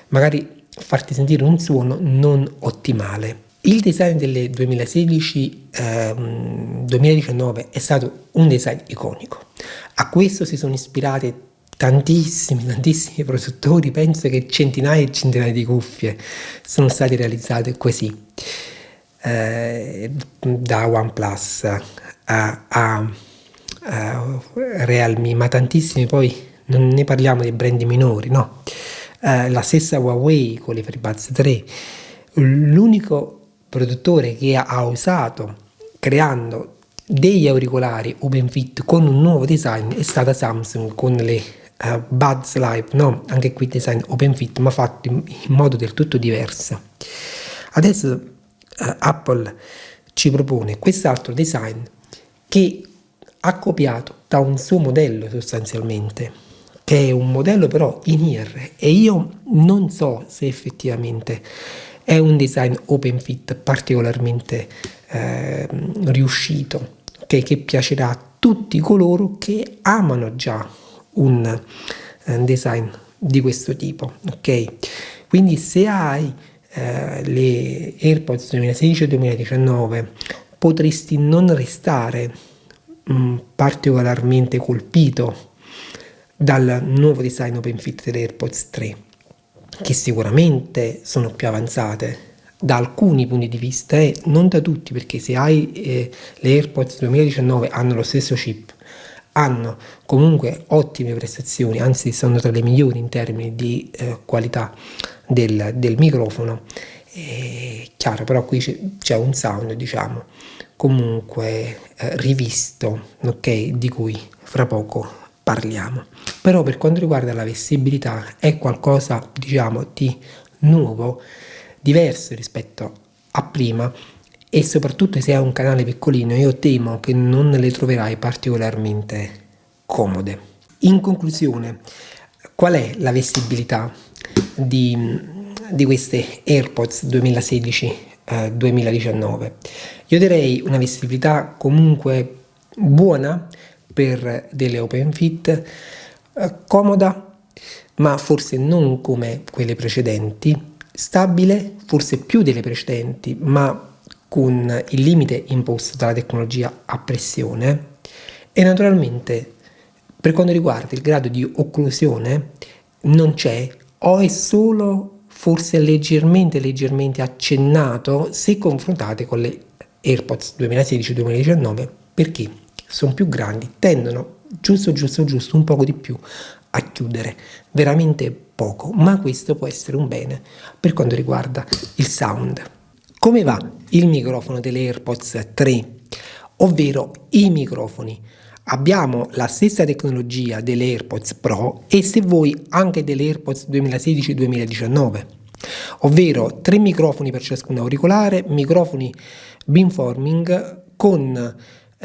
magari farti sentire un suono non ottimale. Il design delle 2016-2019 è stato un design iconico. A questo si sono ispirati tantissimi produttori, penso che centinaia e centinaia di cuffie sono state realizzate così, da OnePlus a Realme, ma tantissimi, poi non ne parliamo dei brand minori, no? La stessa Huawei con le FreeBuds 3, l'unico produttore che ha osato creando degli auricolari OpenFit con un nuovo design è stata Samsung con le Buds Live, no? Anche qui design OpenFit ma fatto in modo del tutto diverso. Adesso Apple ci propone quest'altro design che ha copiato da un suo modello sostanzialmente, che è un modello però in ear, e io non so se effettivamente è un design OpenFit particolarmente riuscito, che piacerà a tutti coloro che amano già un design di questo tipo, ok? Quindi se hai le AirPods 2016-2019 potresti non restare particolarmente colpito dal nuovo design OpenFit delle AirPods 3, che sicuramente sono più avanzate da alcuni punti di vista e non da tutti, perché se hai le AirPods 2019 hanno lo stesso chip, hanno comunque ottime prestazioni, anzi sono tra le migliori in termini di qualità del microfono. Chiaro, però qui c'è un sound, diciamo, comunque rivisto, ok? Di cui fra poco parliamo. Però per quanto riguarda la vestibilità è qualcosa, diciamo, di nuovo, diverso rispetto a prima, e soprattutto se hai un canale piccolino io temo che non le troverai particolarmente comode. In conclusione, qual è la vestibilità di queste AirPods 2016-2019? Io direi una vestibilità comunque buona per delle open fit, comoda, ma forse non come quelle precedenti, stabile, forse più delle precedenti, ma con il limite imposto dalla tecnologia a pressione, e naturalmente per quanto riguarda il grado di occlusione non c'è, o è solo forse leggermente accennato se confrontate con le AirPods 2016-2019, perché sono più grandi, tendono giusto un poco di più a chiudere, veramente poco, ma questo può essere un bene per quanto riguarda il sound. Come va il microfono delle AirPods 3, ovvero i microfoni? Abbiamo la stessa tecnologia delle AirPods Pro e, se vuoi, anche delle AirPods 2016-2019, ovvero 3 microfoni per ciascun auricolare, microfoni beamforming con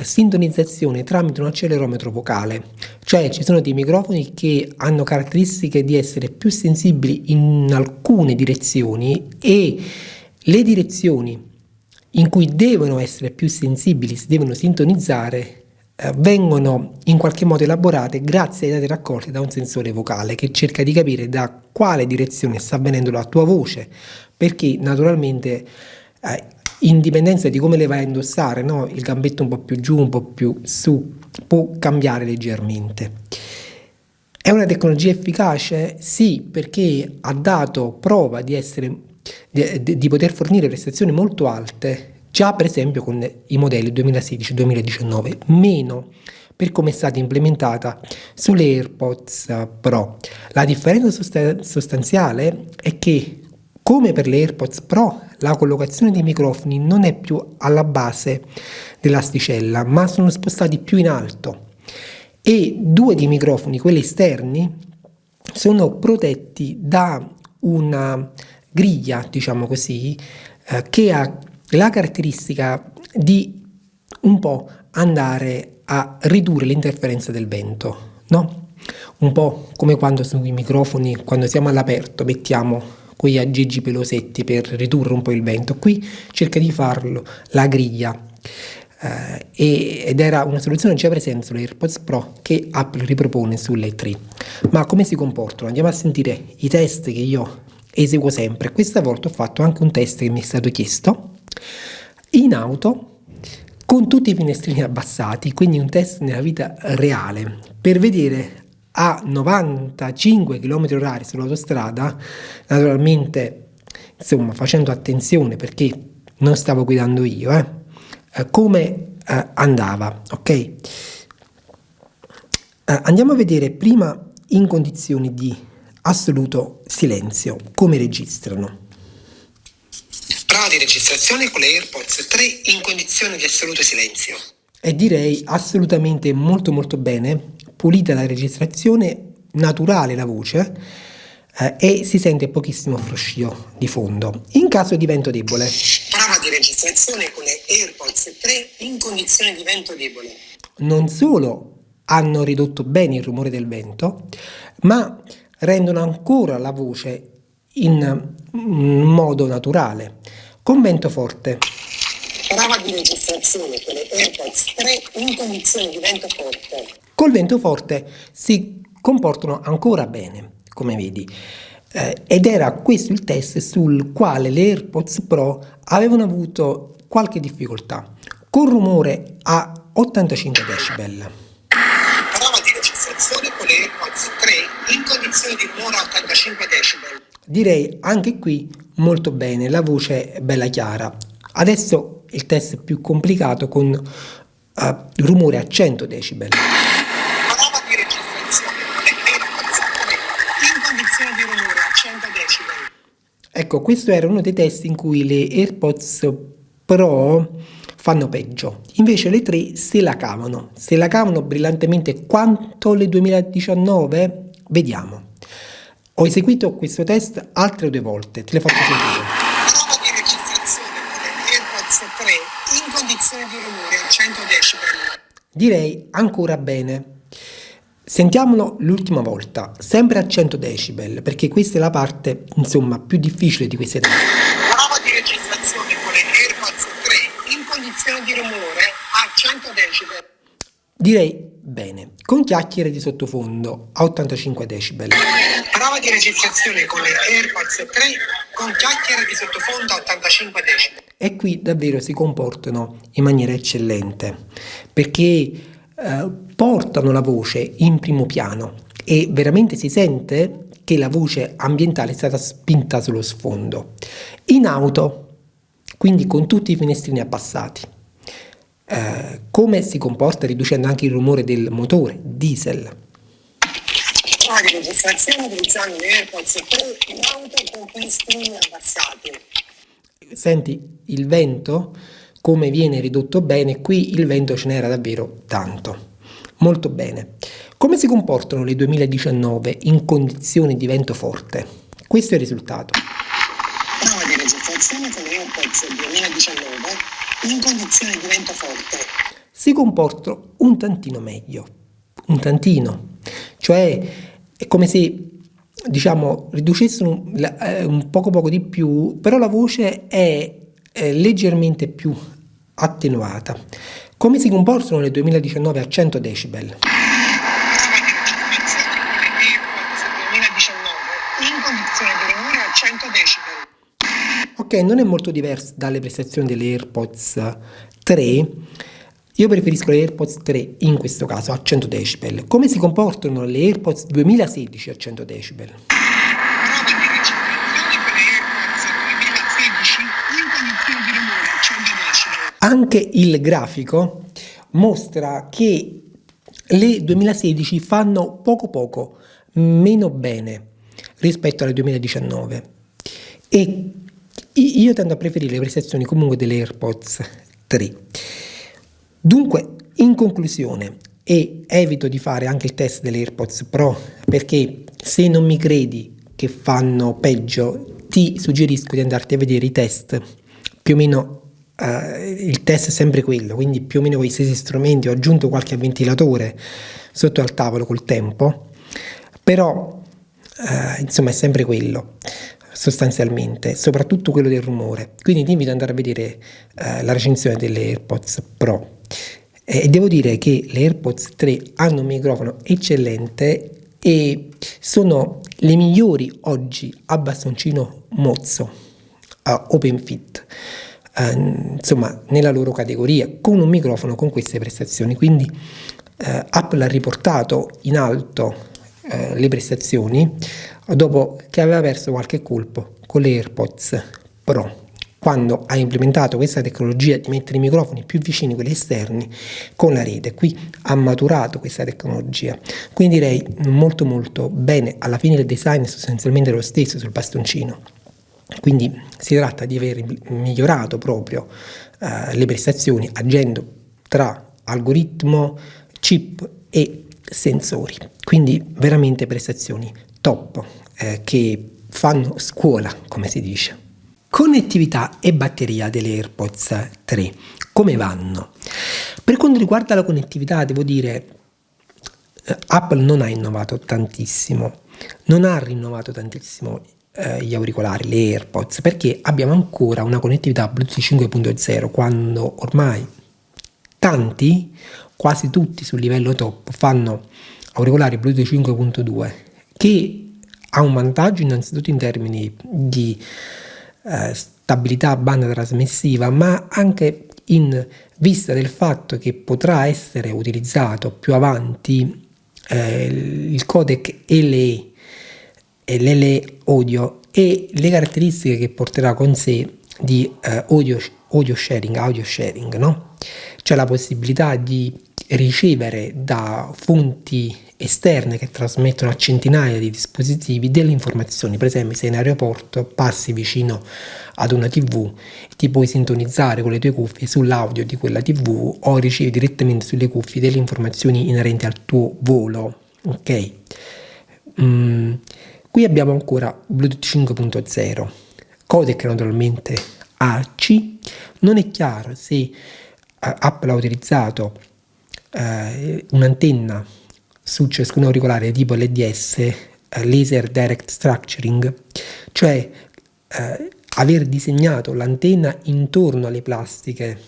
sintonizzazione tramite un accelerometro vocale, cioè ci sono dei microfoni che hanno caratteristiche di essere più sensibili in alcune direzioni, e le direzioni in cui devono essere più sensibili, si devono sintonizzare, vengono in qualche modo elaborate grazie ai dati raccolti da un sensore vocale che cerca di capire da quale direzione sta avvenendo la tua voce, perché naturalmente in dipendenza di come le vai a indossare, no? Il gambetto un po' più giù, un po' più su, può cambiare leggermente. È una tecnologia efficace? Sì, perché ha dato prova di poter fornire prestazioni molto alte già per esempio con i modelli 2016-2019, meno per come è stata implementata sulle AirPods Pro. La differenza sostanziale è che, come per le AirPods Pro, la collocazione dei microfoni non è più alla base dell'asticella, ma sono spostati più in alto, e 2 dei microfoni, quelli esterni, sono protetti da una griglia, diciamo così, che ha la caratteristica di un po' andare a ridurre l'interferenza del vento, no? Un po' come quando sui microfoni, quando siamo all'aperto, mettiamo quegli aggeggi pelosetti per ridurre un po' il vento. Qui cerca di farlo la griglia, ed era una soluzione già presente sulle AirPods Pro che Apple ripropone sulle 3. Ma come si comportano? Andiamo a sentire i test che io eseguo sempre. Questa volta ho fatto anche un test che mi è stato chiesto in auto con tutti i finestrini abbassati, quindi un test nella vita reale per vedere a 95 km/h sull'autostrada, naturalmente insomma facendo attenzione perché non stavo guidando io, come andava, ok? Andiamo a vedere prima in condizioni di assoluto silenzio come registrano. Prova di registrazione con le AirPods 3 in condizioni di assoluto silenzio. E direi assolutamente molto bene, pulita la registrazione, naturale la voce, e si sente pochissimo fruscio di fondo. In caso di vento debole. Prova di registrazione con le AirPods 3 in condizioni di vento debole. Non solo hanno ridotto bene il rumore del vento, ma rendono ancora la voce in modo naturale. Con vento forte. Prova di registrazione con le AirPods 3 in condizioni di vento forte. Col vento forte si comportano ancora bene, come vedi. Ed era questo il test sul quale le AirPods Pro avevano avuto qualche difficoltà. Con rumore a 85 decibel. Prova di registrazione con le AirPods 3 in condizioni di rumore a 85 decibel. Direi anche qui molto bene, la voce è bella chiara. Adesso il test è più complicato con rumore a 100 decibel. Prova di registrazione con le AirPods 3 in condizioni di rumore a 100 decibel. Ecco, questo era uno dei test in cui le AirPods Pro fanno peggio. Invece le 3 se la cavano brillantemente quanto le 2019? Vediamo. Ho eseguito questo test altre 2 volte, te le faccio sentire. Prova di registrazione con le AirPods 3 in condizioni di rumore a 100 decibel. Direi ancora bene. Sentiamolo l'ultima volta, sempre a 100 decibel, perché questa è la parte, insomma, più difficile di queste test. Prova di registrazione con le AirPods 3 in condizioni di rumore a 100 decibel. Direi bene, con chiacchiere di sottofondo a 85 decibel. Prova di registrazione con le AirPods 3 con chiacchiere di sottofondo a 85 decibel. E qui davvero si comportano in maniera eccellente, perché portano la voce in primo piano e veramente si sente che la voce ambientale è stata spinta sullo sfondo. In auto, quindi con tutti i finestrini abbassati. Come si comporta riducendo anche il rumore del motore diesel. Prova di registrazione utilizzando le AirPods 3 in auto con finestrini abbassati. Senti il vento come viene ridotto bene, qui il vento ce n'era davvero tanto, molto bene. Come si comportano le 2019 in condizioni di vento forte? Questo è il risultato. Prova di registrazione con le AirPods 2019 in condizioni di vento forte. Si comportano un tantino meglio, un tantino, cioè è come se diciamo riducessero un poco di più, però la voce è leggermente più attenuata. Come si comportano le 2019 a 100 decibel? Prova di registrazione con le AirPods 2019 in condizioni di rumore a 100 decibel. Ok, non è molto diverso dalle prestazioni delle AirPods 3. Io preferisco le AirPods 3 in questo caso a 100 decibel. Come si comportano le AirPods 2016 a 100 decibel? Prova di registrazione con le AirPods 2016 in condizioni di rumore a 100 decibel. Anche il grafico mostra che le 2016 fanno poco meno bene rispetto alle 2019 e io tendo a preferire le prestazioni comunque delle AirPods 3. Dunque, in conclusione, e evito di fare anche il test delle AirPods Pro perché se non mi credi che fanno peggio, ti suggerisco di andarti a vedere i test. Più o meno il test è sempre quello, quindi più o meno con gli stessi strumenti. Ho aggiunto qualche ventilatore sotto al tavolo col tempo, però insomma è sempre quello sostanzialmente, soprattutto quello del rumore. Quindi ti invito ad andare a vedere la recensione delle AirPods Pro. E devo dire che le AirPods 3 hanno un microfono eccellente e sono le migliori oggi a bastoncino mozzo, open fit, insomma nella loro categoria, con un microfono con queste prestazioni. Quindi Apple ha riportato in alto le prestazioni dopo che aveva perso qualche colpo con le AirPods Pro, quando ha implementato questa tecnologia di mettere i microfoni più vicini a quelli esterni con la rete. Qui ha maturato questa tecnologia, quindi direi molto bene. Alla fine il design è sostanzialmente lo stesso sul bastoncino, quindi si tratta di aver migliorato proprio le prestazioni agendo tra algoritmo, chip e sensori, quindi veramente prestazioni top che fanno scuola, come si dice. Connettività e batteria delle AirPods 3 come vanno? Per quanto riguarda la connettività, devo dire Apple non ha innovato tantissimo, non ha rinnovato tantissimo gli auricolari, le AirPods, perché abbiamo ancora una connettività Bluetooth 5.0 quando ormai tanti, quasi tutti sul livello top, fanno auricolari Bluetooth 5.2 che ha un vantaggio innanzitutto in termini di stabilità a banda trasmissiva, ma anche in vista del fatto che potrà essere utilizzato più avanti il codec LE e l'LE audio e le caratteristiche che porterà con sé di audio sharing, no? C'è la possibilità di ricevere da fonti esterne che trasmettono a centinaia di dispositivi delle informazioni. Per esempio, sei in aeroporto, passi vicino ad una TV, ti puoi sintonizzare con le tue cuffie sull'audio di quella TV o ricevi direttamente sulle cuffie delle informazioni inerenti al tuo volo. Ok? Qui abbiamo ancora Bluetooth 5.0, codec naturalmente AC. Non è chiaro se Apple ha utilizzato un'antenna su ciascun auricolare tipo LDS, Laser Direct Structuring, cioè aver disegnato l'antenna intorno alle plastiche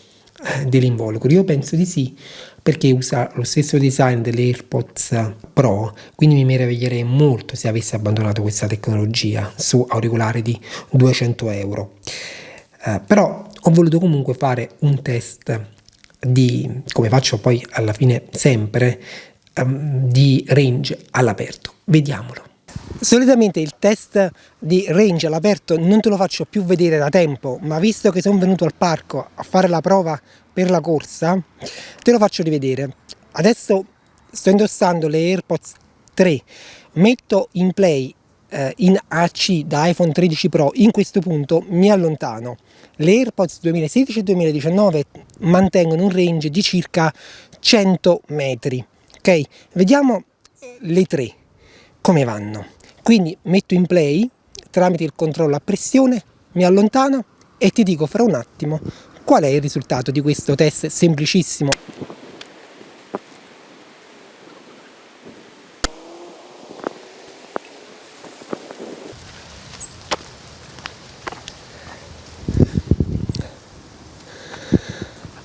dell'involucro. Io penso di sì, perché usa lo stesso design delle AirPods Pro, quindi mi meraviglierei molto se avesse abbandonato questa tecnologia su auricolari di 200 euro. Però ho voluto comunque fare un test di, come faccio poi alla fine sempre, di range all'aperto. Vediamolo. Solitamente il test di range all'aperto non te lo faccio più vedere da tempo, ma visto che sono venuto al parco a fare la prova per la corsa, te lo faccio rivedere. Adesso sto indossando le AirPods 3, metto in play in AC da iPhone 13 Pro, in questo punto mi allontano. Le AirPods 2016 e 2019 mantengono un range di circa 100 metri. Ok, vediamo le tre come vanno. Quindi metto in play tramite il controllo a pressione, mi allontano e ti dico fra un attimo qual è il risultato di questo test semplicissimo.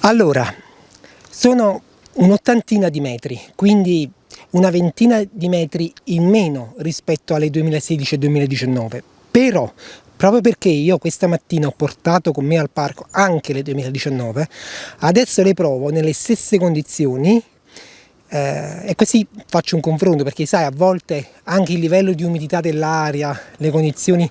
Allora, sono un'ottantina di metri, quindi una ventina di metri in meno rispetto alle 2016 e 2019, però proprio perché io questa mattina ho portato con me al parco anche le 2019, adesso le provo nelle stesse condizioni e così faccio un confronto, perché sai, a volte anche il livello di umidità dell'aria, le condizioni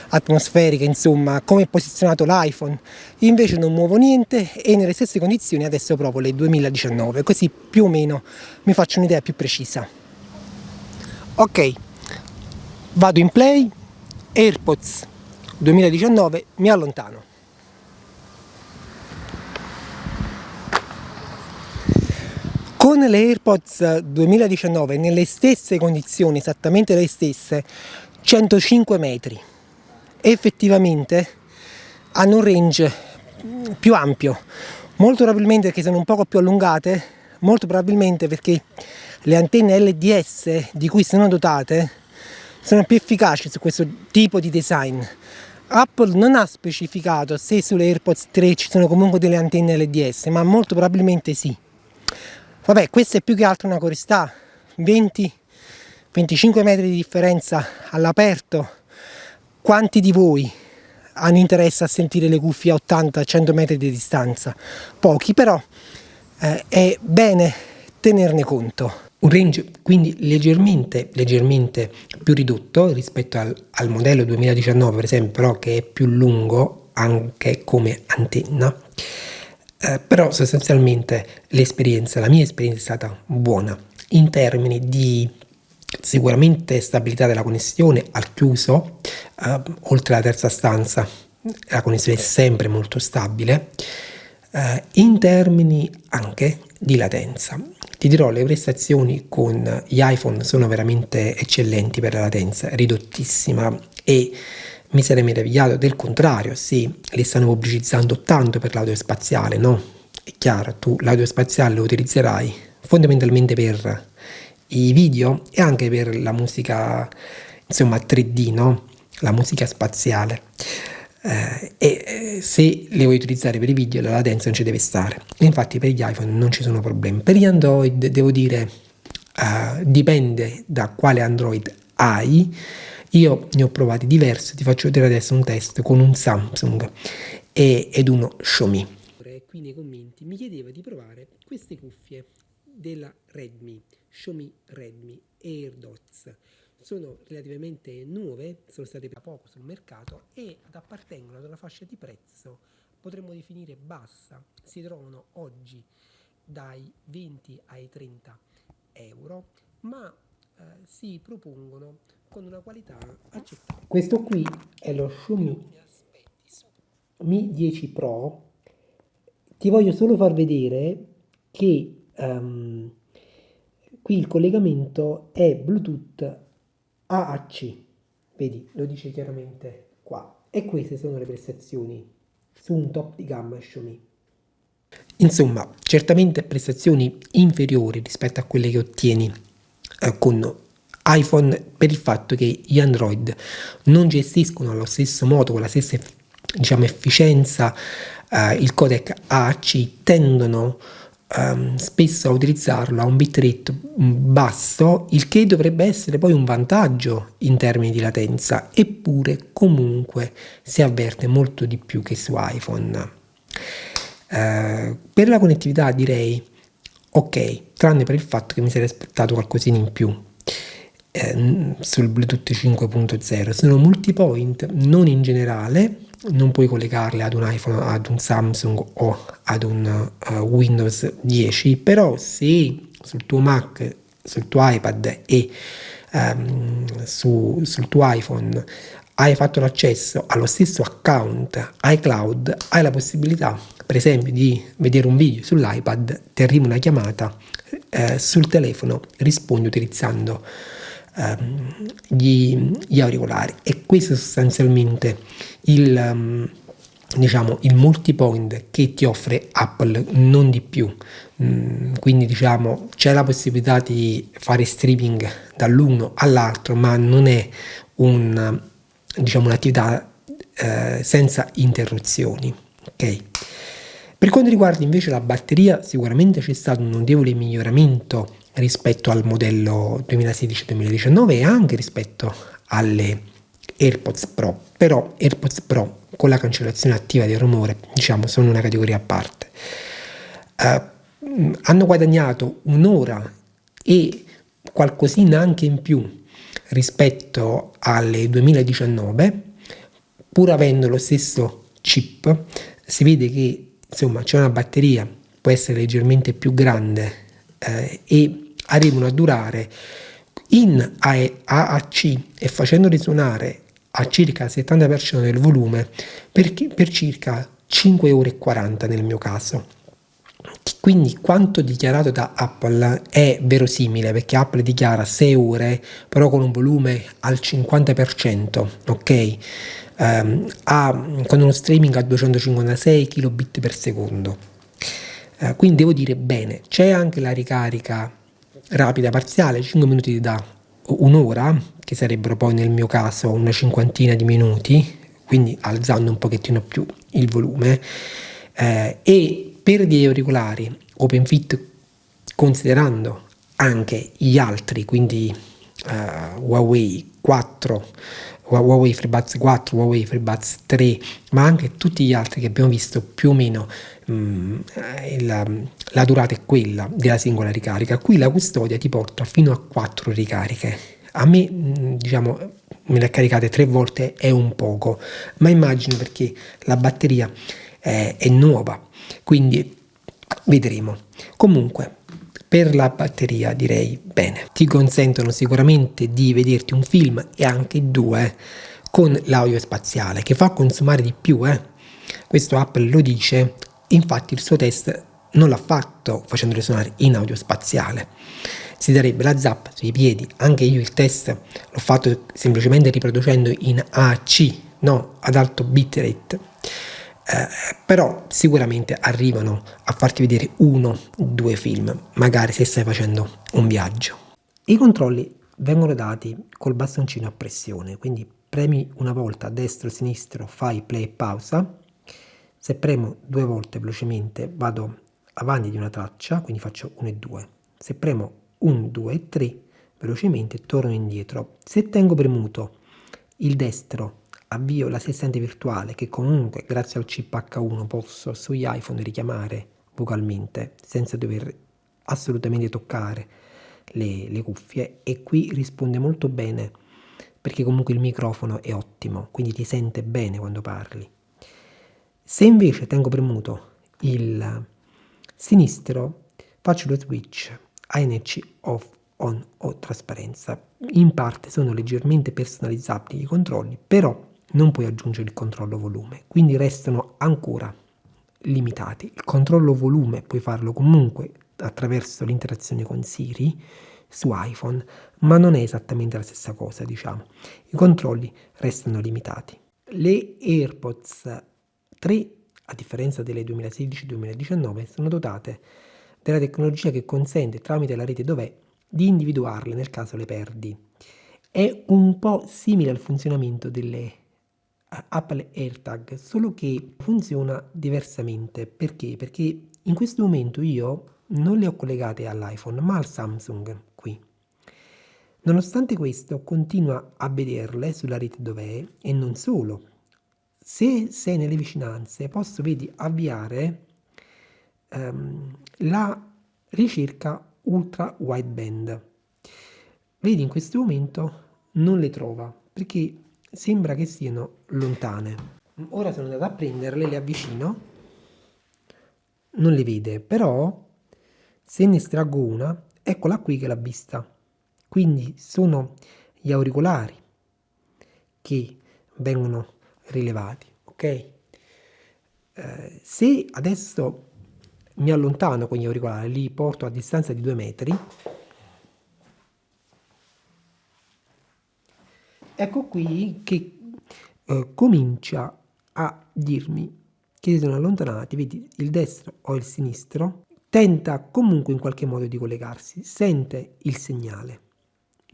atmosferiche, insomma, come è posizionato l'iPhone. Io invece non muovo niente e nelle stesse condizioni adesso provo le 2019, così più o meno mi faccio un'idea più precisa. Ok, vado in play, AirPods 2019, mi allontano. Con le AirPods 2019 nelle stesse condizioni, esattamente le stesse, 105 metri, effettivamente hanno un range più ampio, molto probabilmente perché sono un poco più allungate, molto probabilmente perché le antenne LDS di cui sono dotate sono più efficaci su questo tipo di design. Apple non ha specificato se sulle AirPods 3 ci sono comunque delle antenne LDS, ma molto probabilmente sì. Vabbè, questa è più che altro una curiosità, 20-25 metri di differenza all'aperto. Quanti di voi hanno interesse a sentire le cuffie a 80-100 metri di distanza? Pochi, però è bene tenerne conto. Un range quindi leggermente più ridotto rispetto al modello 2019, per esempio, però che è più lungo anche come antenna. Però sostanzialmente la mia esperienza è stata buona in termini di sicuramente stabilità della connessione al chiuso, oltre alla terza stanza la connessione è sempre molto stabile, in termini anche di latenza. Ti dirò, le prestazioni con gli iPhone sono veramente eccellenti per la latenza, ridottissima, e mi sarei meravigliato del contrario se le stanno pubblicizzando tanto per l'audio spaziale, no? È chiaro, tu l'audio spaziale lo utilizzerai fondamentalmente per i video e anche per la musica, insomma, 3D, no? La musica spaziale. Se le vuoi utilizzare per i video, la latenza non ci deve stare. Infatti per gli iPhone non ci sono problemi. Per gli Android devo dire dipende da quale Android hai. Io ne ho provati diversi, ti faccio vedere adesso un test con un Samsung ed uno Xiaomi. Qui nei commenti mi chiedeva di provare queste cuffie della Xiaomi Redmi AirDots. Sono relativamente nuove, sono state da poco sul mercato ed appartengono ad una fascia di prezzo potremmo definire bassa. Si trovano oggi dai 20 ai 30 euro. ma si propongono con una qualità accettabile. Questo qui è lo Xiaomi Mi 10 Pro. Ti voglio solo far vedere che qui il collegamento è Bluetooth AAC, vedi, lo dice chiaramente qua. E queste sono le prestazioni su un top di gamma Xiaomi. Insomma, certamente prestazioni inferiori rispetto a quelle che ottieni con iPhone, per il fatto che gli Android non gestiscono allo stesso modo, con la stessa efficienza, il codec AAC, tendono spesso a utilizzarlo a un bitrate basso, il che dovrebbe essere poi un vantaggio in termini di latenza, eppure comunque si avverte molto di più che su iPhone. Per la connettività direi ok, tranne per il fatto che mi sarei aspettato qualcosina in più sul Bluetooth 5.0. Sono multipoint, non in generale, non puoi collegarle ad un iPhone, ad un Samsung o ad un Windows 10, però se sul tuo Mac, sul tuo iPad e sul tuo iPhone hai fatto l'accesso allo stesso account iCloud, hai la possibilità per esempio di vedere un video sull'iPad, ti arriva una chiamata, sul telefono rispondi utilizzando gli auricolari, e questo è sostanzialmente il multipoint che ti offre Apple, non di più. Quindi c'è la possibilità di fare streaming dall'uno all'altro, ma non è un'attività senza interruzioni, ok? Per quanto riguarda invece la batteria, sicuramente c'è stato un notevole miglioramento rispetto al modello 2016-2019 e anche rispetto alle AirPods Pro, però AirPods Pro con la cancellazione attiva del rumore sono una categoria a parte. Hanno guadagnato un'ora e qualcosina anche in più rispetto alle 2019, pur avendo lo stesso chip. Si vede che c'è una batteria, può essere leggermente più grande e arrivano a durare in AAC e facendo risuonare a circa il 70% del volume per circa 5 ore e 40 nel mio caso. Quindi quanto dichiarato da Apple è verosimile, perché Apple dichiara 6 ore però con un volume al 50%, ok? Con uno streaming a 256 kilobit per secondo. Quindi devo dire bene, c'è anche la ricarica rapida parziale, 5 minuti da un'ora, che sarebbero poi nel mio caso una cinquantina di minuti, quindi alzando un pochettino più il volume, e per gli auricolari OpenFit, considerando anche gli altri, quindi Huawei 4, Huawei FreeBuds 4, Huawei FreeBuds 3, ma anche tutti gli altri che abbiamo visto, più o meno la durata è quella della singola ricarica. Qui la custodia ti porta fino a 4 ricariche. A me me le ha caricate 3 volte, è un poco, ma immagino perché la batteria è nuova, quindi vedremo. Comunque per la batteria direi bene, ti consentono sicuramente di vederti un film e anche 2 con l'audio spaziale, che fa consumare di più, questo Apple lo dice. Infatti il suo test non l'ha fatto facendo risuonare in audio spaziale, si darebbe la zappa sui piedi. Anche io il test l'ho fatto semplicemente riproducendo in AAC, no, ad alto bitrate, però sicuramente arrivano a farti vedere 1-2 film, magari se stai facendo un viaggio. I controlli vengono dati col bastoncino a pressione, quindi premi una volta a destra o sinistro, fai play e pausa. Se premo 2 volte velocemente vado avanti di una traccia, quindi faccio 1 e 2. Se premo 1, 2 e 3 velocemente torno indietro. Se tengo premuto il destro avvio l'assistente virtuale, che comunque grazie al chip H1 posso sugli iPhone richiamare vocalmente senza dover assolutamente toccare le cuffie, e qui risponde molto bene perché comunque il microfono è ottimo, quindi ti sente bene quando parli. Se invece tengo premuto il sinistro faccio lo switch ANC on o trasparenza. In parte sono leggermente personalizzabili i controlli, però non puoi aggiungere il controllo volume, quindi restano ancora limitati. Il controllo volume puoi farlo comunque attraverso l'interazione con Siri su iPhone, ma non è esattamente la stessa cosa, diciamo. I controlli restano limitati. Le AirPods 3, a differenza delle 2016-2019, sono dotate della tecnologia che consente, tramite la rete dov'è, di individuarle nel caso le perdi. È un po' simile al funzionamento delle Apple AirTag, solo che funziona diversamente. Perché? Perché in questo momento io non le ho collegate all'iPhone, ma al Samsung qui. Nonostante questo, continua a vederle sulla rete dov'è e non solo. Se sei nelle vicinanze, posso, vedi, avviare la ricerca ultra wideband. Vedi, in questo momento non le trova perché sembra che siano lontane. Ora sono andato a prenderle, le avvicino, non le vede, però se ne estraggo una, eccola qui che l'ha vista. Quindi sono gli auricolari che vengono rilevati, ok? Se adesso mi allontano con gli auricolari, li porto a distanza di 2 metri, ecco qui che comincia a dirmi che si sono allontanati, vedi il destro o il sinistro, tenta comunque in qualche modo di collegarsi, sente il segnale.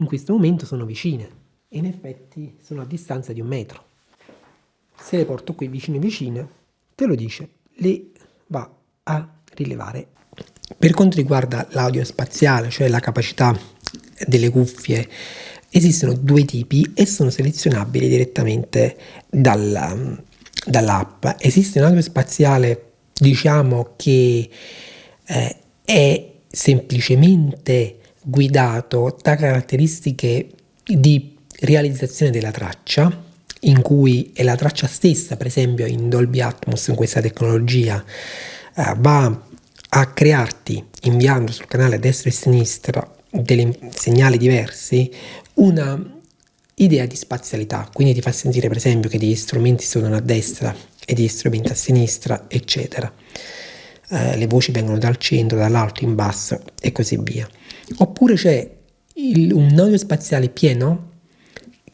In questo momento sono vicine e in effetti sono a distanza di 1 metro. Se le porto qui vicine vicine, te lo dice, le va a rilevare. Per quanto riguarda l'audio spaziale, cioè la capacità delle cuffie, esistono 2 tipi e sono selezionabili direttamente dall'app. Esiste un audio spaziale, diciamo, che è semplicemente guidato da caratteristiche di realizzazione della traccia, in cui è la traccia stessa, per esempio in Dolby Atmos, in questa tecnologia, va a crearti, inviando sul canale a destra e a sinistra dei segnali diversi, una idea di spazialità, quindi ti fa sentire per esempio che degli strumenti suonano a destra e degli strumenti a sinistra, eccetera. Le voci vengono dal centro, dall'alto, in basso e così via. Oppure c'è un audio spaziale pieno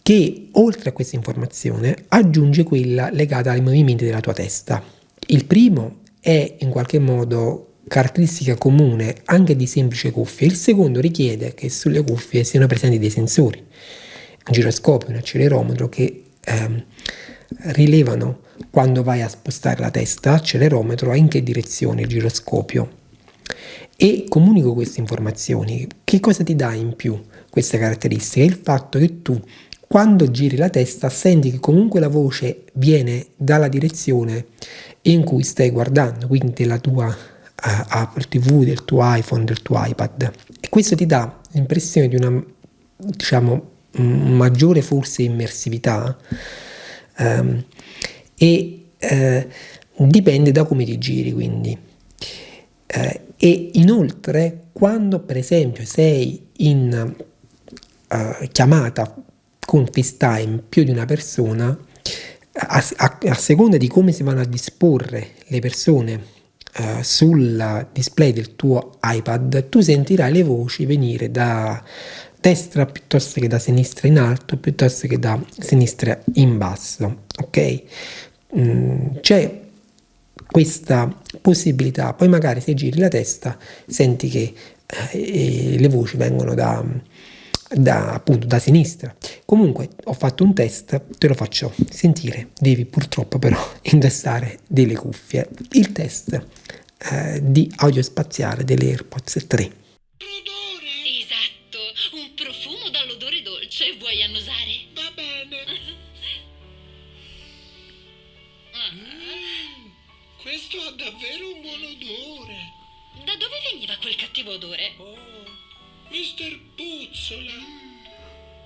che, oltre a questa informazione, aggiunge quella legata ai movimenti della tua testa. Il primo è in qualche modo caratteristica comune anche di semplice cuffie. Il secondo richiede che sulle cuffie siano presenti dei sensori, un giroscopio, un accelerometro che rilevano quando vai a spostare la testa, accelerometro, in che direzione il giroscopio, e comunico queste informazioni. Che cosa ti dà in più questa caratteristica? Il fatto che tu, quando giri la testa, senti che comunque la voce viene dalla direzione in cui stai guardando, quindi della tua Apple TV, del tuo iPhone, del tuo iPad, e questo ti dà l'impressione di una, diciamo, maggiore forse immersività, e dipende da come ti giri, quindi. E inoltre, quando per esempio sei in chiamata con FaceTime più di una persona, a seconda di come si vanno a disporre le persone sul display del tuo iPad, tu sentirai le voci venire da destra piuttosto che da sinistra in alto, piuttosto che da sinistra in basso, ok? C'è questa possibilità. Poi magari se giri la testa senti che le voci vengono appunto da sinistra. Comunque ho fatto un test, te lo faccio sentire, devi purtroppo però indossare delle cuffie. Il test di audio spaziale delle AirPods 3. Esatto, un profumo dall'odore dolce. Vuoi annusare? Va bene. Questo ha davvero un buon odore. Da dove veniva quel cattivo odore? Oh, Mister Puzzola.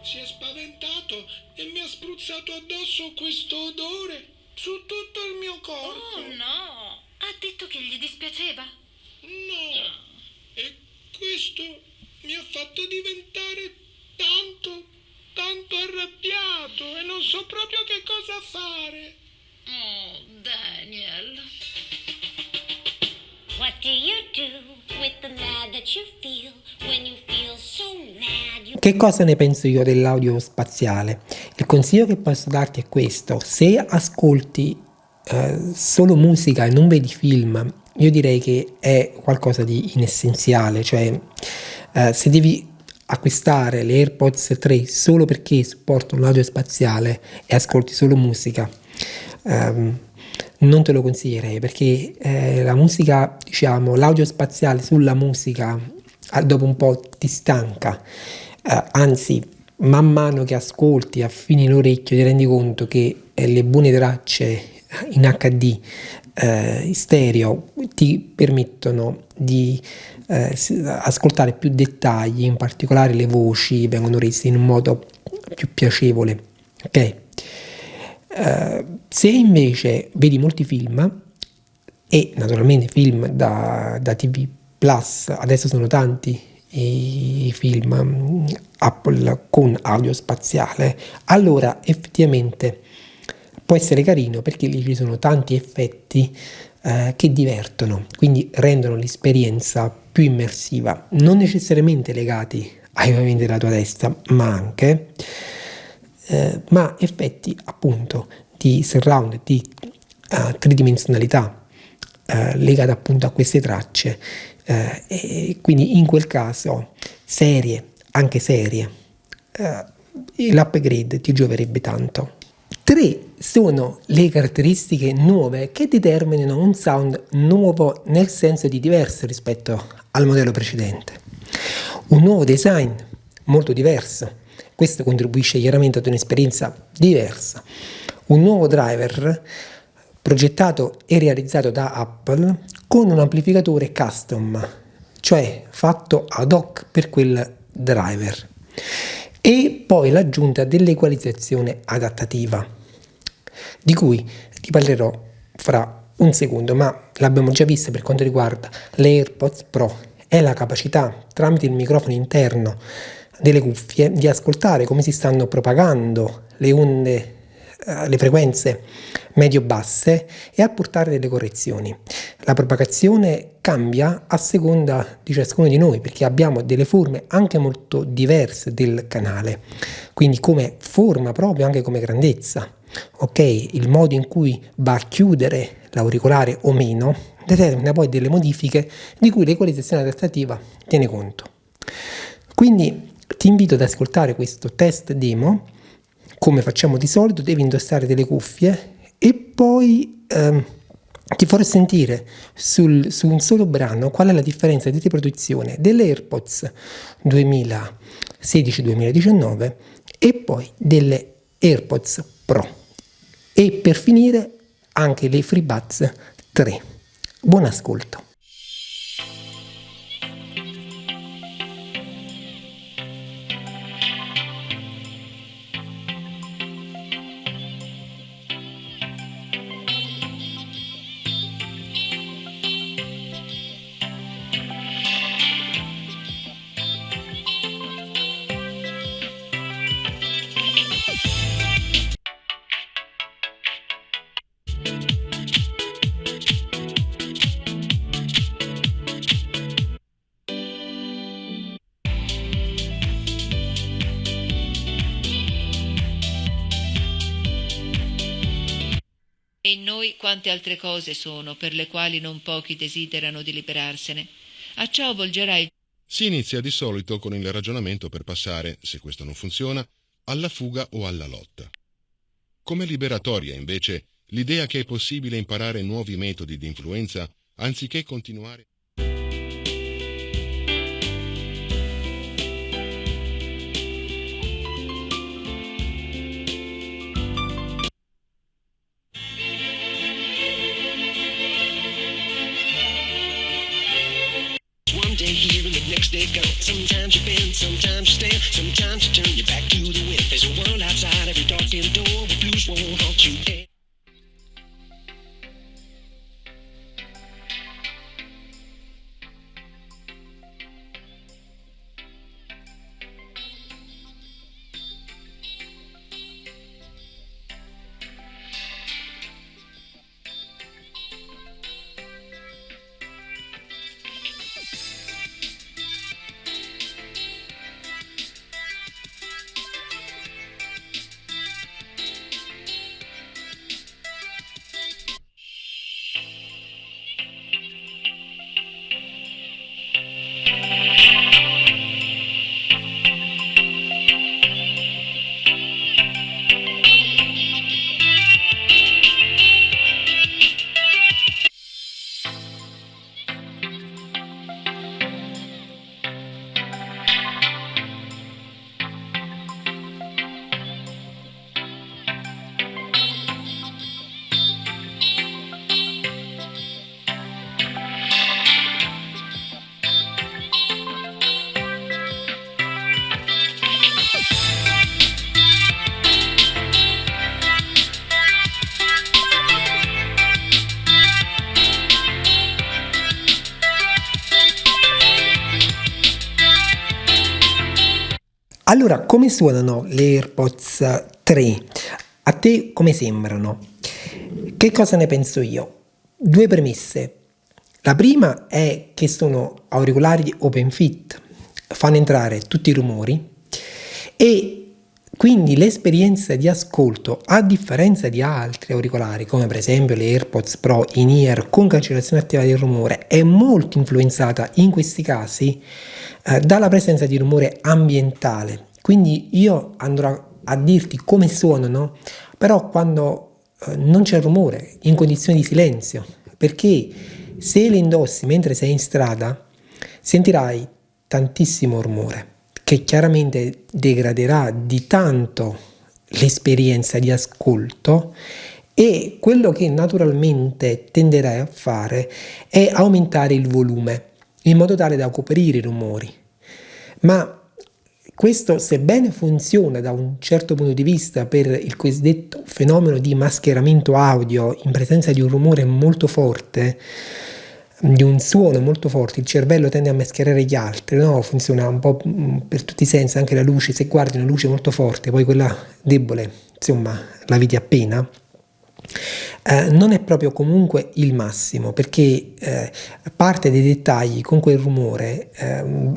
Si è spaventato e mi ha spruzzato addosso questo odore su tutto il mio corpo. Oh no, ha detto che gli dispiaceva? No, e questo mi ha fatto diventare tanto arrabbiato e non so proprio che cosa fare. Oh, Daniel. What do you do with the mad that you feel when you feel so mad? Che cosa ne penso io dell'audio spaziale? Il consiglio che posso darti è questo: se ascolti solo musica e non vedi film, io direi che è qualcosa di inessenziale, cioè se devi acquistare le AirPods 3 solo perché supportano l'audio spaziale e ascolti solo musica, non te lo consiglierei, perché la musica, diciamo, l'audio spaziale sulla musica dopo un po' ti stanca, anzi man mano che ascolti, affini l'orecchio, ti rendi conto che le buone tracce in HD in stereo ti permettono di ascoltare più dettagli, in particolare le voci vengono rese in un modo più piacevole, ok? Se invece vedi molti film, e naturalmente film da TV Plus, adesso sono tanti i film Apple con audio spaziale, allora effettivamente può essere carino, perché lì ci sono tanti effetti che divertono, quindi rendono l'esperienza più immersiva, non necessariamente legati ai movimenti della tua testa, ma effetti appunto di surround, di tridimensionalità legata appunto a queste tracce, e quindi in quel caso anche serie, l'upgrade ti gioverebbe tanto. 3 sono le caratteristiche nuove che determinano un sound nuovo, nel senso di diverso rispetto al modello precedente. Un nuovo design molto diverso, questo contribuisce chiaramente ad un'esperienza diversa. Un nuovo driver progettato e realizzato da Apple con un amplificatore custom, cioè fatto ad hoc per quel driver, e poi l'aggiunta dell'equalizzazione adattativa, di cui ti parlerò fra un secondo, ma l'abbiamo già vista per quanto riguarda le AirPods Pro, è la capacità tramite il microfono interno delle cuffie di ascoltare come si stanno propagando le onde, le frequenze medio-basse, e apportare delle correzioni. La propagazione cambia a seconda di ciascuno di noi, perché abbiamo delle forme anche molto diverse del canale, quindi come forma proprio, anche come grandezza. Ok, il modo in cui va a chiudere l'auricolare o meno determina poi delle modifiche di cui l'equalizzazione adattativa tiene conto. Quindi ti invito ad ascoltare questo test demo. Come facciamo di solito, devi indossare delle cuffie e poi ti farò sentire su un solo brano qual è la differenza di riproduzione delle AirPods 2016-2019 e poi delle AirPods Pro, e per finire anche le FreeBuds 3. Buon ascolto. E in noi quante altre cose sono, per le quali non pochi desiderano di liberarsene. A ciò volgerà il... Si inizia di solito con il ragionamento per passare, se questo non funziona, alla fuga o alla lotta. Come liberatoria, invece, l'idea che è possibile imparare nuovi metodi di influenza anziché continuare... One day here and the next day gone. Sometimes you bend, sometimes you stand, sometimes you turn your back to the wind. There's a world outside every darkened door where blues won't haunt you. Allora, come suonano le AirPods 3? A te come sembrano? Che cosa ne penso io? Due premesse. La prima è che sono auricolari open fit, fanno entrare tutti i rumori e quindi l'esperienza di ascolto, a differenza di altri auricolari come per esempio le AirPods Pro in-ear con cancellazione attiva del rumore, è molto influenzata in questi casi dalla presenza di rumore ambientale. Quindi io andrò a dirti come suonano, però quando non c'è rumore, in condizioni di silenzio, perché se le indossi mentre sei in strada sentirai tantissimo rumore che chiaramente degraderà di tanto l'esperienza di ascolto, e quello che naturalmente tenderai a fare è aumentare il volume in modo tale da coprire i rumori. Ma questo, sebbene funziona da un certo punto di vista per il cosiddetto fenomeno di mascheramento audio in presenza di un rumore molto forte, di un suono molto forte, il cervello tende a mascherare gli altri, no? Funziona un po' per tutti i sensi, anche la luce, se guardi una luce molto forte, poi quella debole, insomma, la vedi appena. Non è proprio comunque il massimo, perché parte dei dettagli con quel rumore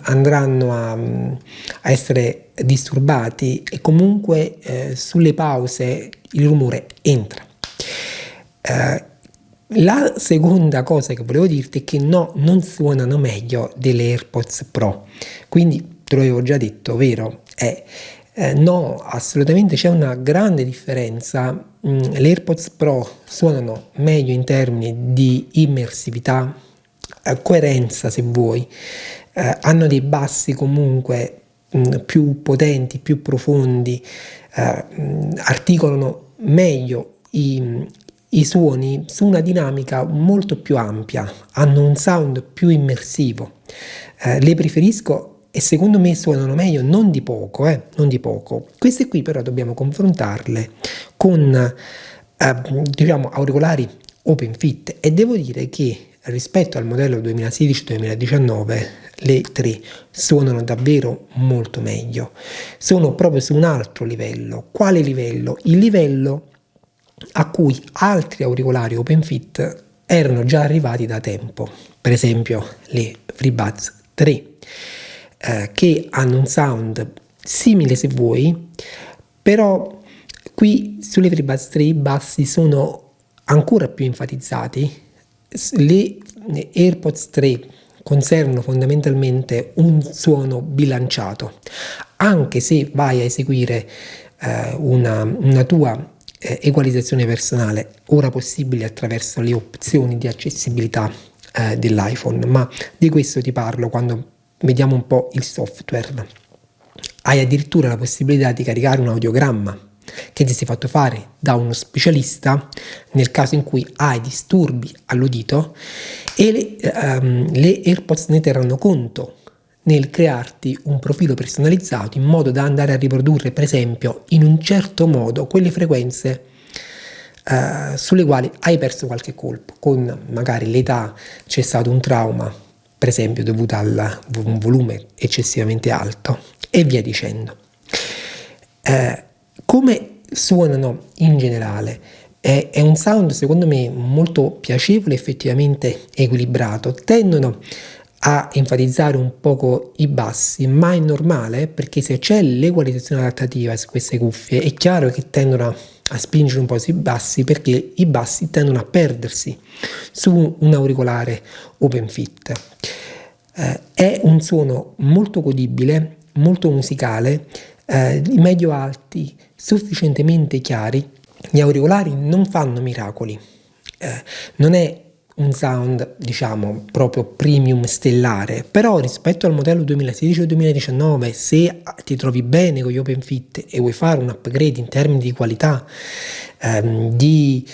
andranno a essere disturbati e comunque sulle pause il rumore entra. La seconda cosa che volevo dirti è che no, non suonano meglio delle AirPods Pro, quindi te l'avevo già detto, vero? No, assolutamente c'è una grande differenza. Le AirPods Pro suonano meglio in termini di immersività, coerenza se vuoi, hanno dei bassi comunque più potenti, più profondi, articolano meglio i suoni su una dinamica molto più ampia, hanno un sound più immersivo. Le preferisco e secondo me suonano meglio, non di poco. Queste qui però dobbiamo confrontarle con auricolari open fit, e devo dire che rispetto al modello 2016-2019 le 3 suonano davvero molto meglio, sono proprio su un altro livello. Quale livello? Il livello a cui altri auricolari open fit erano già arrivati da tempo, per esempio le FreeBuds 3, che hanno un sound simile se vuoi, però qui sulle FreeBuds 3 i bassi sono ancora più enfatizzati. Le AirPods 3 conservano fondamentalmente un suono bilanciato, anche se vai a eseguire una tua equalizzazione personale, ora possibile attraverso le opzioni di accessibilità dell'iPhone, ma di questo ti parlo quando vediamo un po' il software. Hai addirittura la possibilità di caricare un audiogramma che ti sei fatto fare da uno specialista nel caso in cui hai disturbi all'udito, e le AirPods ne terranno conto nel crearti un profilo personalizzato in modo da andare a riprodurre, per esempio, in un certo modo quelle frequenze sulle quali hai perso qualche colpo. Con magari l'età c'è stato un trauma, per esempio dovuto a un volume eccessivamente alto, e via dicendo. Come suonano in generale? È un sound secondo me molto piacevole, effettivamente equilibrato. Tendono a enfatizzare un poco i bassi, ma è normale, perché se c'è l'equalizzazione adattativa su queste cuffie è chiaro che tendono a spingere un po' sui bassi, perché i bassi tendono a perdersi su un auricolare open fit. È un suono molto godibile, molto musicale, medio alti, sufficientemente chiari. Gli auricolari non fanno miracoli, non è un sound diciamo proprio premium stellare, però rispetto al modello 2016 o 2019, se ti trovi bene con gli open fit e vuoi fare un upgrade in termini di qualità, di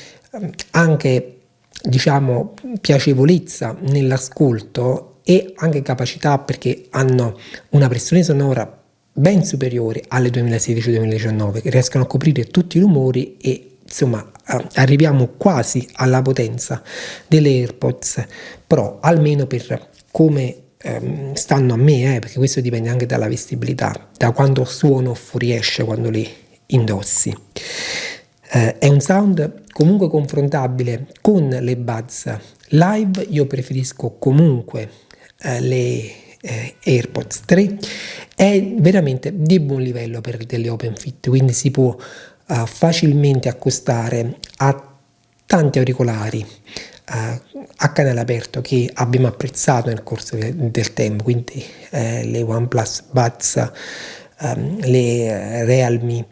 anche diciamo piacevolezza nell'ascolto e anche capacità, perché hanno una pressione sonora ben superiore alle 2016-2019, che riescono a coprire tutti i rumori, e insomma arriviamo quasi alla potenza delle AirPods Pro, almeno per come stanno a me, perché questo dipende anche dalla vestibilità, da quanto suono fuoriesce quando li indossi. È un sound comunque confrontabile con le Buds Live. Io preferisco comunque le AirPods 3. È veramente di buon livello per delle open fit, quindi si può facilmente accostare a tanti auricolari a canale aperto che abbiamo apprezzato nel corso del tempo, quindi le OnePlus Buds, le Realme,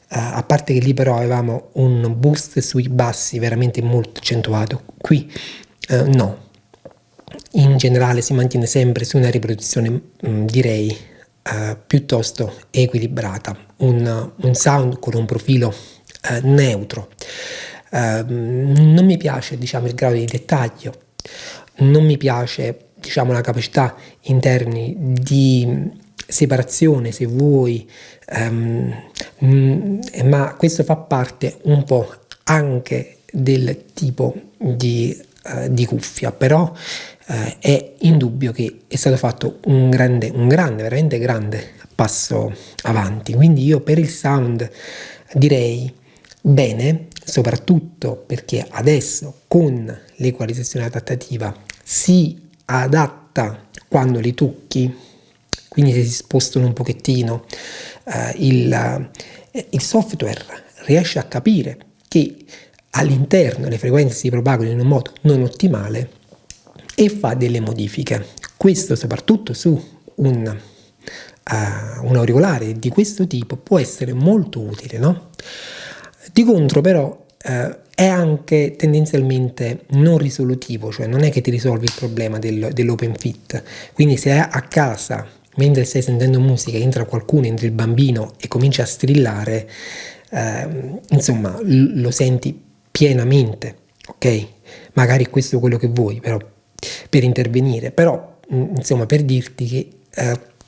a parte che lì però avevamo un boost sui bassi veramente molto accentuato. Qui no, in generale si mantiene sempre su una riproduzione direi piuttosto equilibrata, un sound con un profilo neutro. Non mi piace, diciamo, il grado di dettaglio, non mi piace, diciamo, la capacità in termini di separazione, se vuoi, ma questo fa parte un po' anche del tipo di cuffia, però è indubbio che è stato fatto un grande, veramente grande passo avanti. Quindi io per il sound direi bene, soprattutto perché adesso con l'equalizzazione adattativa si adatta quando li tocchi, quindi se si spostano un pochettino il software riesce a capire che all'interno le frequenze si propagano in un modo non ottimale e fa delle modifiche. Questo soprattutto su un auricolare di questo tipo può essere molto utile, no? Di contro però è anche tendenzialmente non risolutivo, cioè non è che ti risolvi il problema dell'open fit. Quindi se a casa mentre stai sentendo musica entra qualcuno, entra il bambino e comincia a strillare, insomma lo senti pienamente, ok? Magari questo è quello che vuoi però per intervenire, però insomma per dirti che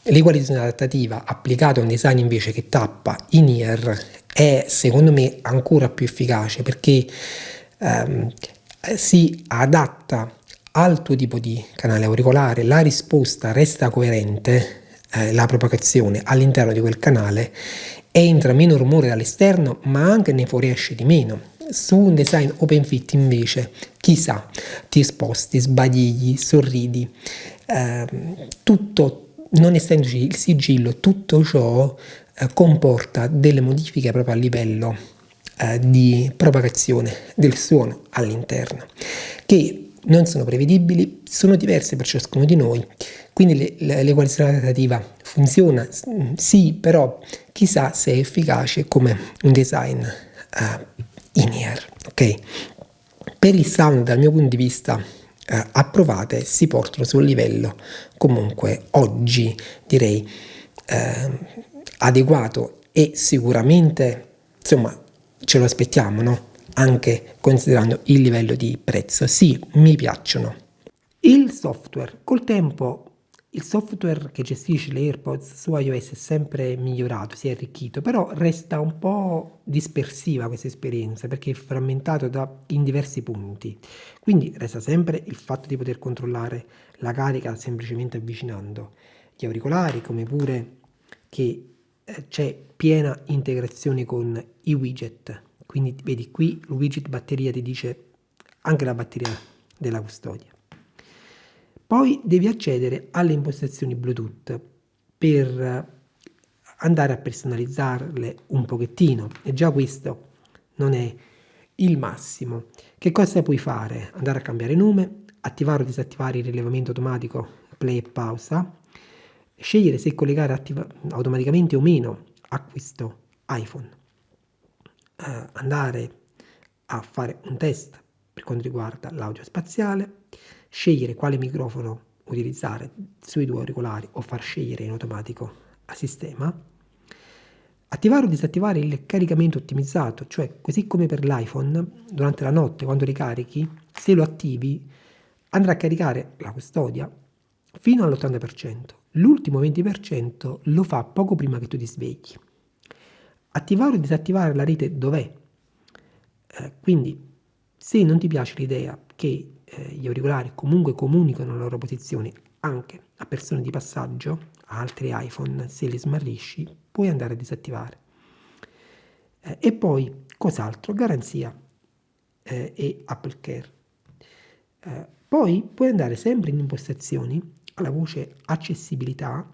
l'equalizzazione adattativa applicata a un design invece che tappa in ear è secondo me ancora più efficace, perché si adatta al tuo tipo di canale auricolare, la risposta resta coerente, la propagazione all'interno di quel canale, entra meno rumore dall'esterno ma anche ne fuoriesce di meno. Su un design open fit invece chissà, ti sposti, sbadigli, sorridi, tutto, non essendoci il sigillo, tutto ciò comporta delle modifiche proprio a livello di propagazione del suono all'interno, che non sono prevedibili, sono diverse per ciascuno di noi. Quindi l'equalizzazione adattativa funziona, sì, però chissà se è efficace come un design in-ear, ok? Per il sound, dal mio punto di vista, approvate, si portano sul livello comunque oggi direi adeguato, e sicuramente insomma ce lo aspettiamo, no? Anche considerando il livello di prezzo. Sì, mi piacciono. Il software, col tempo il software che gestisce le AirPods su iOS è sempre migliorato, si è arricchito, però resta un po' dispersiva questa esperienza perché è frammentato in diversi punti. Quindi resta sempre il fatto di poter controllare la carica semplicemente avvicinando gli auricolari, come pure che c'è piena integrazione con i widget. Quindi vedi qui il widget batteria ti dice anche la batteria della custodia. Poi devi accedere alle impostazioni Bluetooth per andare a personalizzarle un pochettino, e già questo non è il massimo. Che cosa puoi fare? Andare a cambiare nome, attivare o disattivare il rilevamento automatico play e pausa, scegliere se collegare automaticamente o meno a questo iPhone, andare a fare un test per quanto riguarda l'audio spaziale, scegliere quale microfono utilizzare sui due auricolari o far scegliere in automatico a sistema, attivare o disattivare il caricamento ottimizzato, cioè così come per l'iPhone durante la notte quando ricarichi, se lo attivi andrà a caricare la custodia fino all'80%, l'ultimo 20% lo fa poco prima che tu ti svegli. Attivare o disattivare la rete dov'è? Quindi se non ti piace l'idea che gli auricolari comunque comunicano la loro posizione anche a persone di passaggio, a altri iPhone, se li smarrisci, puoi andare a disattivare. E poi, cos'altro? Garanzia e Apple Care. Poi puoi andare sempre in impostazioni alla voce accessibilità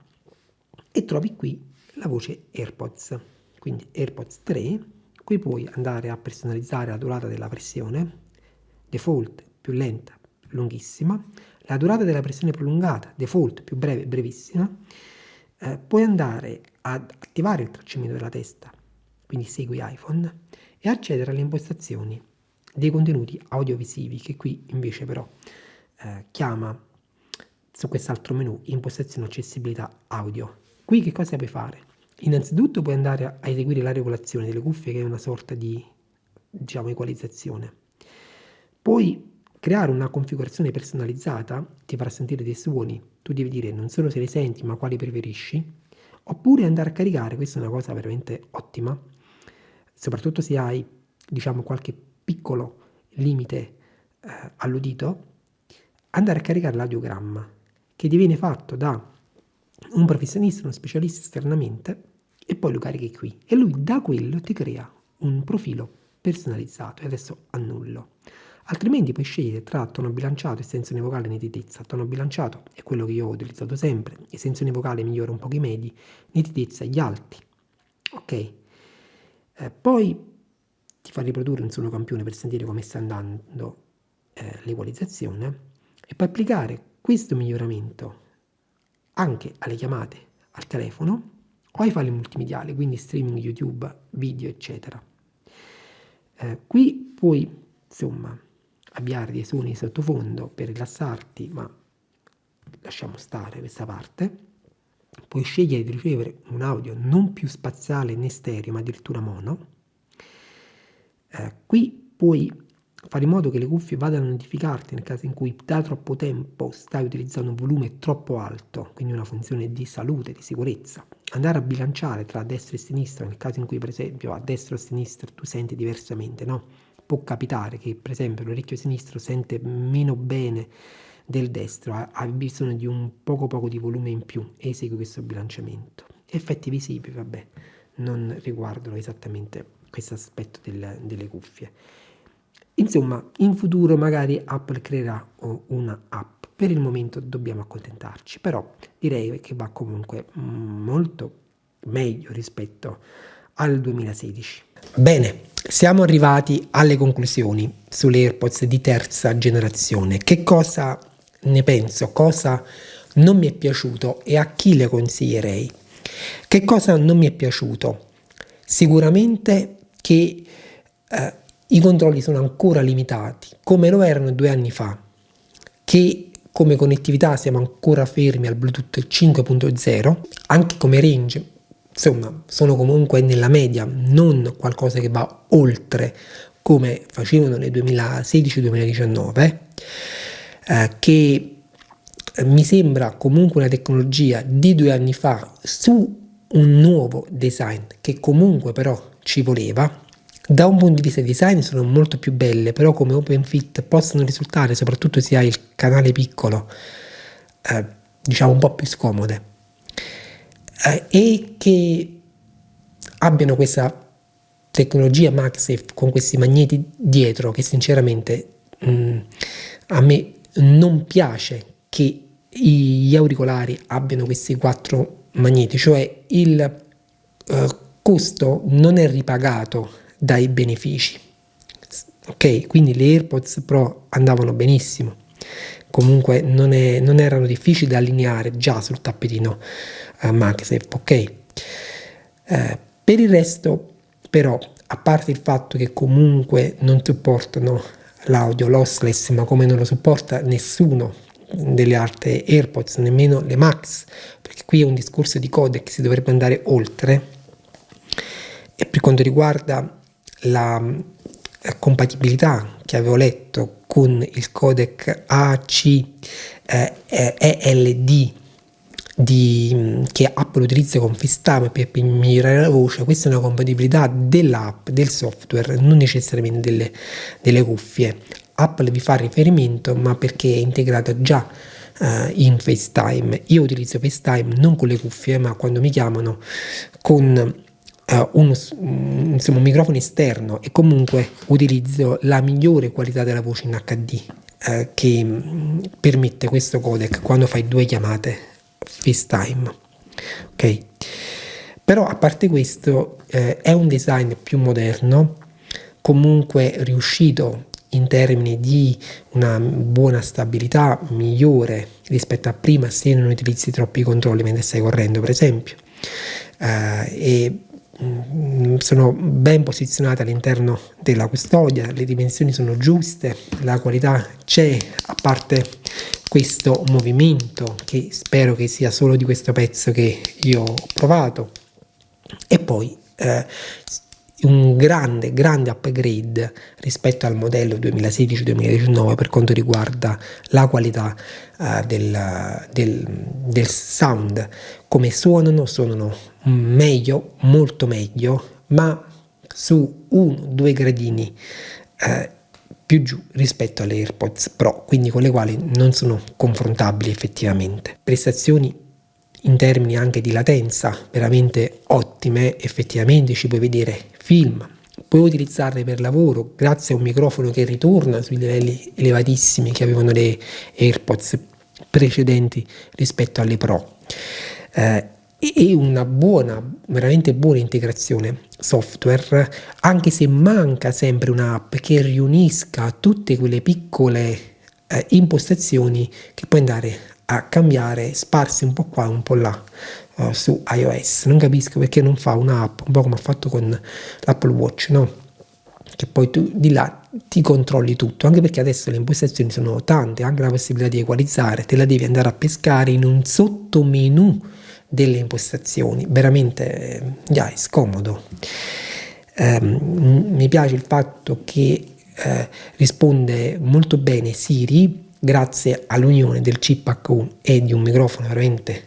e trovi qui la voce AirPods, quindi AirPods 3. Qui puoi andare a personalizzare la durata della pressione, default più lenta, lunghissima, la durata della pressione prolungata, default più breve, brevissima. Puoi andare ad attivare il tracciamento della testa, quindi segui iPhone, e accedere alle impostazioni dei contenuti audiovisivi, che qui invece però chiama su quest'altro menu impostazione accessibilità audio. Qui che cosa puoi fare? Innanzitutto puoi andare a eseguire la regolazione delle cuffie, che è una sorta di, diciamo, equalizzazione. Puoi creare una configurazione personalizzata, ti farà sentire dei suoni, tu devi dire non solo se li senti ma quali preferisci, oppure andare a caricare, questa è una cosa veramente ottima, soprattutto se hai, diciamo, qualche piccolo limite all'udito, andare a caricare l'audiogramma, che ti viene fatto da un professionista, uno specialista esternamente, e poi lo carichi qui e lui da quello ti crea un profilo personalizzato. E adesso annullo. Altrimenti puoi scegliere tra tono bilanciato, estensione vocale e nitidezza. Tono bilanciato è quello che io ho utilizzato sempre, estensione vocale migliora un po' i medi, nitidezza gli alti. Ok, poi ti fa riprodurre un suono campione per sentire come sta andando l'equalizzazione, e puoi applicare questo miglioramento anche alle chiamate al telefono o ai file multimediali, quindi streaming YouTube, video, eccetera. Qui puoi, insomma, avviare dei suoni di sottofondo per rilassarti, ma lasciamo stare questa parte. Puoi scegliere di ricevere un audio non più spaziale né stereo, ma addirittura mono. Qui puoi fare in modo che le cuffie vadano a notificarti nel caso in cui da troppo tempo stai utilizzando un volume troppo alto, quindi una funzione di salute, di sicurezza. Andare a bilanciare tra destra e sinistra nel caso in cui, per esempio, a destra o a sinistra tu senti diversamente, no? Può capitare che, per esempio, l'orecchio sinistro sente meno bene del destro, ha bisogno di un poco di volume in più, e esegui questo bilanciamento. Effetti visivi, vabbè, non riguardano esattamente questo aspetto delle cuffie. Insomma, in futuro magari Apple creerà una app. Per il momento dobbiamo accontentarci, però direi che va comunque molto meglio rispetto al 2016. Bene, siamo arrivati alle conclusioni sulle AirPods di terza generazione. Che cosa ne penso? Cosa non mi è piaciuto e a chi le consiglierei? Che cosa non mi è piaciuto? Sicuramente che i controlli sono ancora limitati, come lo erano 2 anni fa, che come connettività siamo ancora fermi al Bluetooth 5.0, anche come range, insomma, sono comunque nella media, non qualcosa che va oltre come facevano nel 2016-2019, che mi sembra comunque una tecnologia di 2 anni fa su un nuovo design che comunque però ci voleva. Da un punto di vista design sono molto più belle, però come OpenFit possono risultare, soprattutto se hai il canale piccolo, diciamo un po' più scomode, e che abbiano questa tecnologia MagSafe con questi magneti dietro, che sinceramente a me non piace che gli auricolari abbiano questi 4 magneti, cioè il costo non è ripagato dai benefici. Ok, quindi le AirPods Pro andavano benissimo, comunque non erano difficili da allineare già sul tappetino MagSafe, ok. Per il resto però, a parte il fatto che comunque non supportano l'audio lossless, ma come non lo supporta nessuno delle altre AirPods, nemmeno le Max, perché qui è un discorso di codec, si dovrebbe andare oltre. E per quanto riguarda la compatibilità che avevo letto con il codec ACELD che Apple utilizza con FaceTime per migliorare la voce, questa è una compatibilità dell'app, del software, non necessariamente delle cuffie. Apple vi fa riferimento, ma perché è integrata già in FaceTime. Io utilizzo FaceTime non con le cuffie, ma quando mi chiamano con un microfono esterno, e comunque utilizzo la migliore qualità della voce in HD che permette questo codec quando fai 2 chiamate FaceTime. Ok, però a parte questo è un design più moderno, comunque riuscito in termini di una buona stabilità, migliore rispetto a prima se non utilizzi troppi controlli mentre stai correndo, per esempio, e sono ben posizionate all'interno della custodia, le dimensioni sono giuste, la qualità c'è, a parte questo movimento che spero che sia solo di questo pezzo che io ho provato, e poi un grande upgrade rispetto al modello 2016-2019 per quanto riguarda la qualità del sound. Come suonano meglio, molto meglio, ma su 1-2 gradini più giù rispetto alle AirPods Pro, quindi con le quali non sono confrontabili effettivamente. Prestazioni in termini anche di latenza veramente ottime, effettivamente ci puoi vedere film, puoi utilizzarle per lavoro grazie a un microfono che ritorna sui livelli elevatissimi che avevano le AirPods precedenti rispetto alle Pro, e una veramente buona integrazione software, anche se manca sempre un'app che riunisca tutte quelle piccole impostazioni che puoi andare a cambiare sparsi un po' qua un po' là su iOS. Non capisco perché non fa un'app un po' come ha fatto con l'Apple Watch, no? Che poi tu di là ti controlli tutto, anche perché adesso le impostazioni sono tante, anche la possibilità di equalizzare te la devi andare a pescare in un sottomenu delle impostazioni, veramente è scomodo. Mi piace il fatto che risponde molto bene Siri grazie all'unione del chip H1 e di un microfono veramente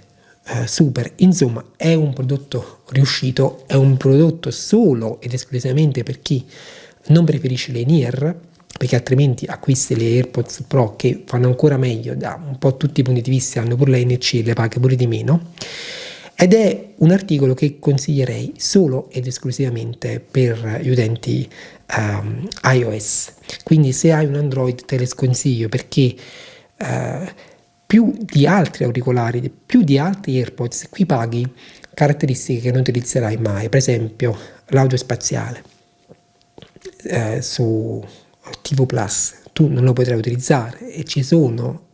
super. Insomma, è un prodotto riuscito, è un prodotto solo ed esclusivamente per chi non preferisce le in-ear, perché altrimenti acquisti le AirPods Pro che fanno ancora meglio da un po' tutti i punti di vista, hanno pure la NFC e le paghe pure di meno. Ed è un articolo che consiglierei solo ed esclusivamente per gli utenti iOS. Quindi se hai un Android te le sconsiglio, perché più di altri auricolari, più di altri AirPods, qui paghi caratteristiche che non utilizzerai mai. Per esempio l'audio spaziale su TV Plus tu non lo potrai utilizzare, e ci sono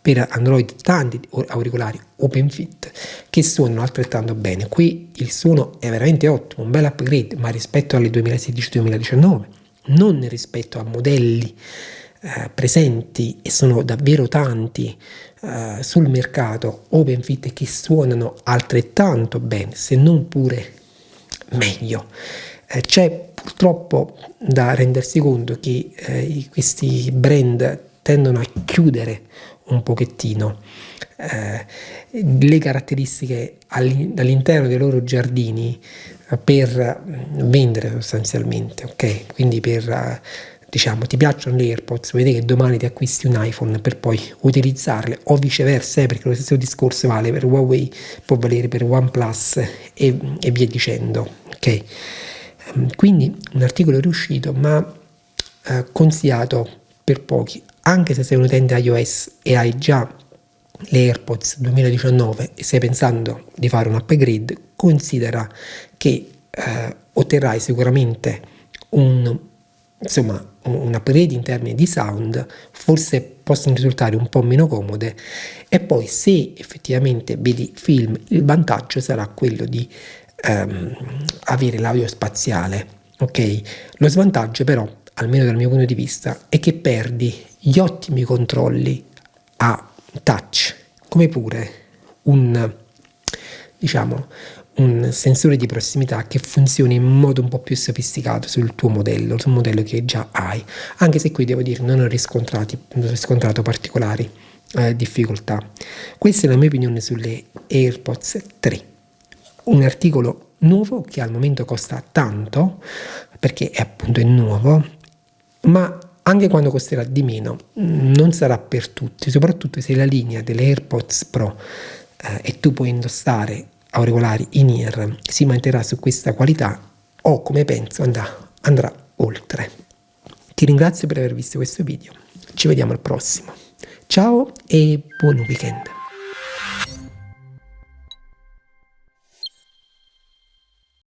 per Android tanti auricolari OpenFit che suonano altrettanto bene. Qui il suono è veramente ottimo, un bel upgrade, ma rispetto alle 2016-2019, non rispetto a modelli presenti, e sono davvero tanti sul mercato OpenFit che suonano altrettanto bene, se non pure meglio. C'è purtroppo da rendersi conto che questi brand tendono a chiudere un pochettino le caratteristiche all'interno dei loro giardini per vendere sostanzialmente, ok? Quindi per ti piacciono le AirPods, vedi che domani ti acquisti un iPhone per poi utilizzarle, o viceversa, perché lo stesso discorso vale per Huawei, può valere per OnePlus e via dicendo, ok? Quindi un articolo riuscito, ma consigliato per pochi. Anche se sei un utente iOS e hai già le AirPods 2019 e stai pensando di fare un upgrade, considera che otterrai sicuramente un upgrade in termini di sound, forse possono risultare un po' meno comode, e poi se effettivamente vedi film il vantaggio sarà quello di avere l'audio spaziale, ok? Lo svantaggio però, almeno dal mio punto di vista, è che perdi gli ottimi controlli a touch, come pure un sensore di prossimità che funzioni in modo un po' più sofisticato sul tuo modello, sul modello che già hai, anche se qui devo dire non ho riscontrato particolari difficoltà. Questa è la mia opinione sulle AirPods 3. Un articolo nuovo che al momento costa tanto, perché è appunto nuovo, ma anche quando costerà di meno, non sarà per tutti, soprattutto se la linea delle AirPods Pro e tu puoi indossare auricolari in-ear si manterrà su questa qualità, o come penso andrà oltre. Ti ringrazio per aver visto questo video, ci vediamo al prossimo, ciao e buon weekend.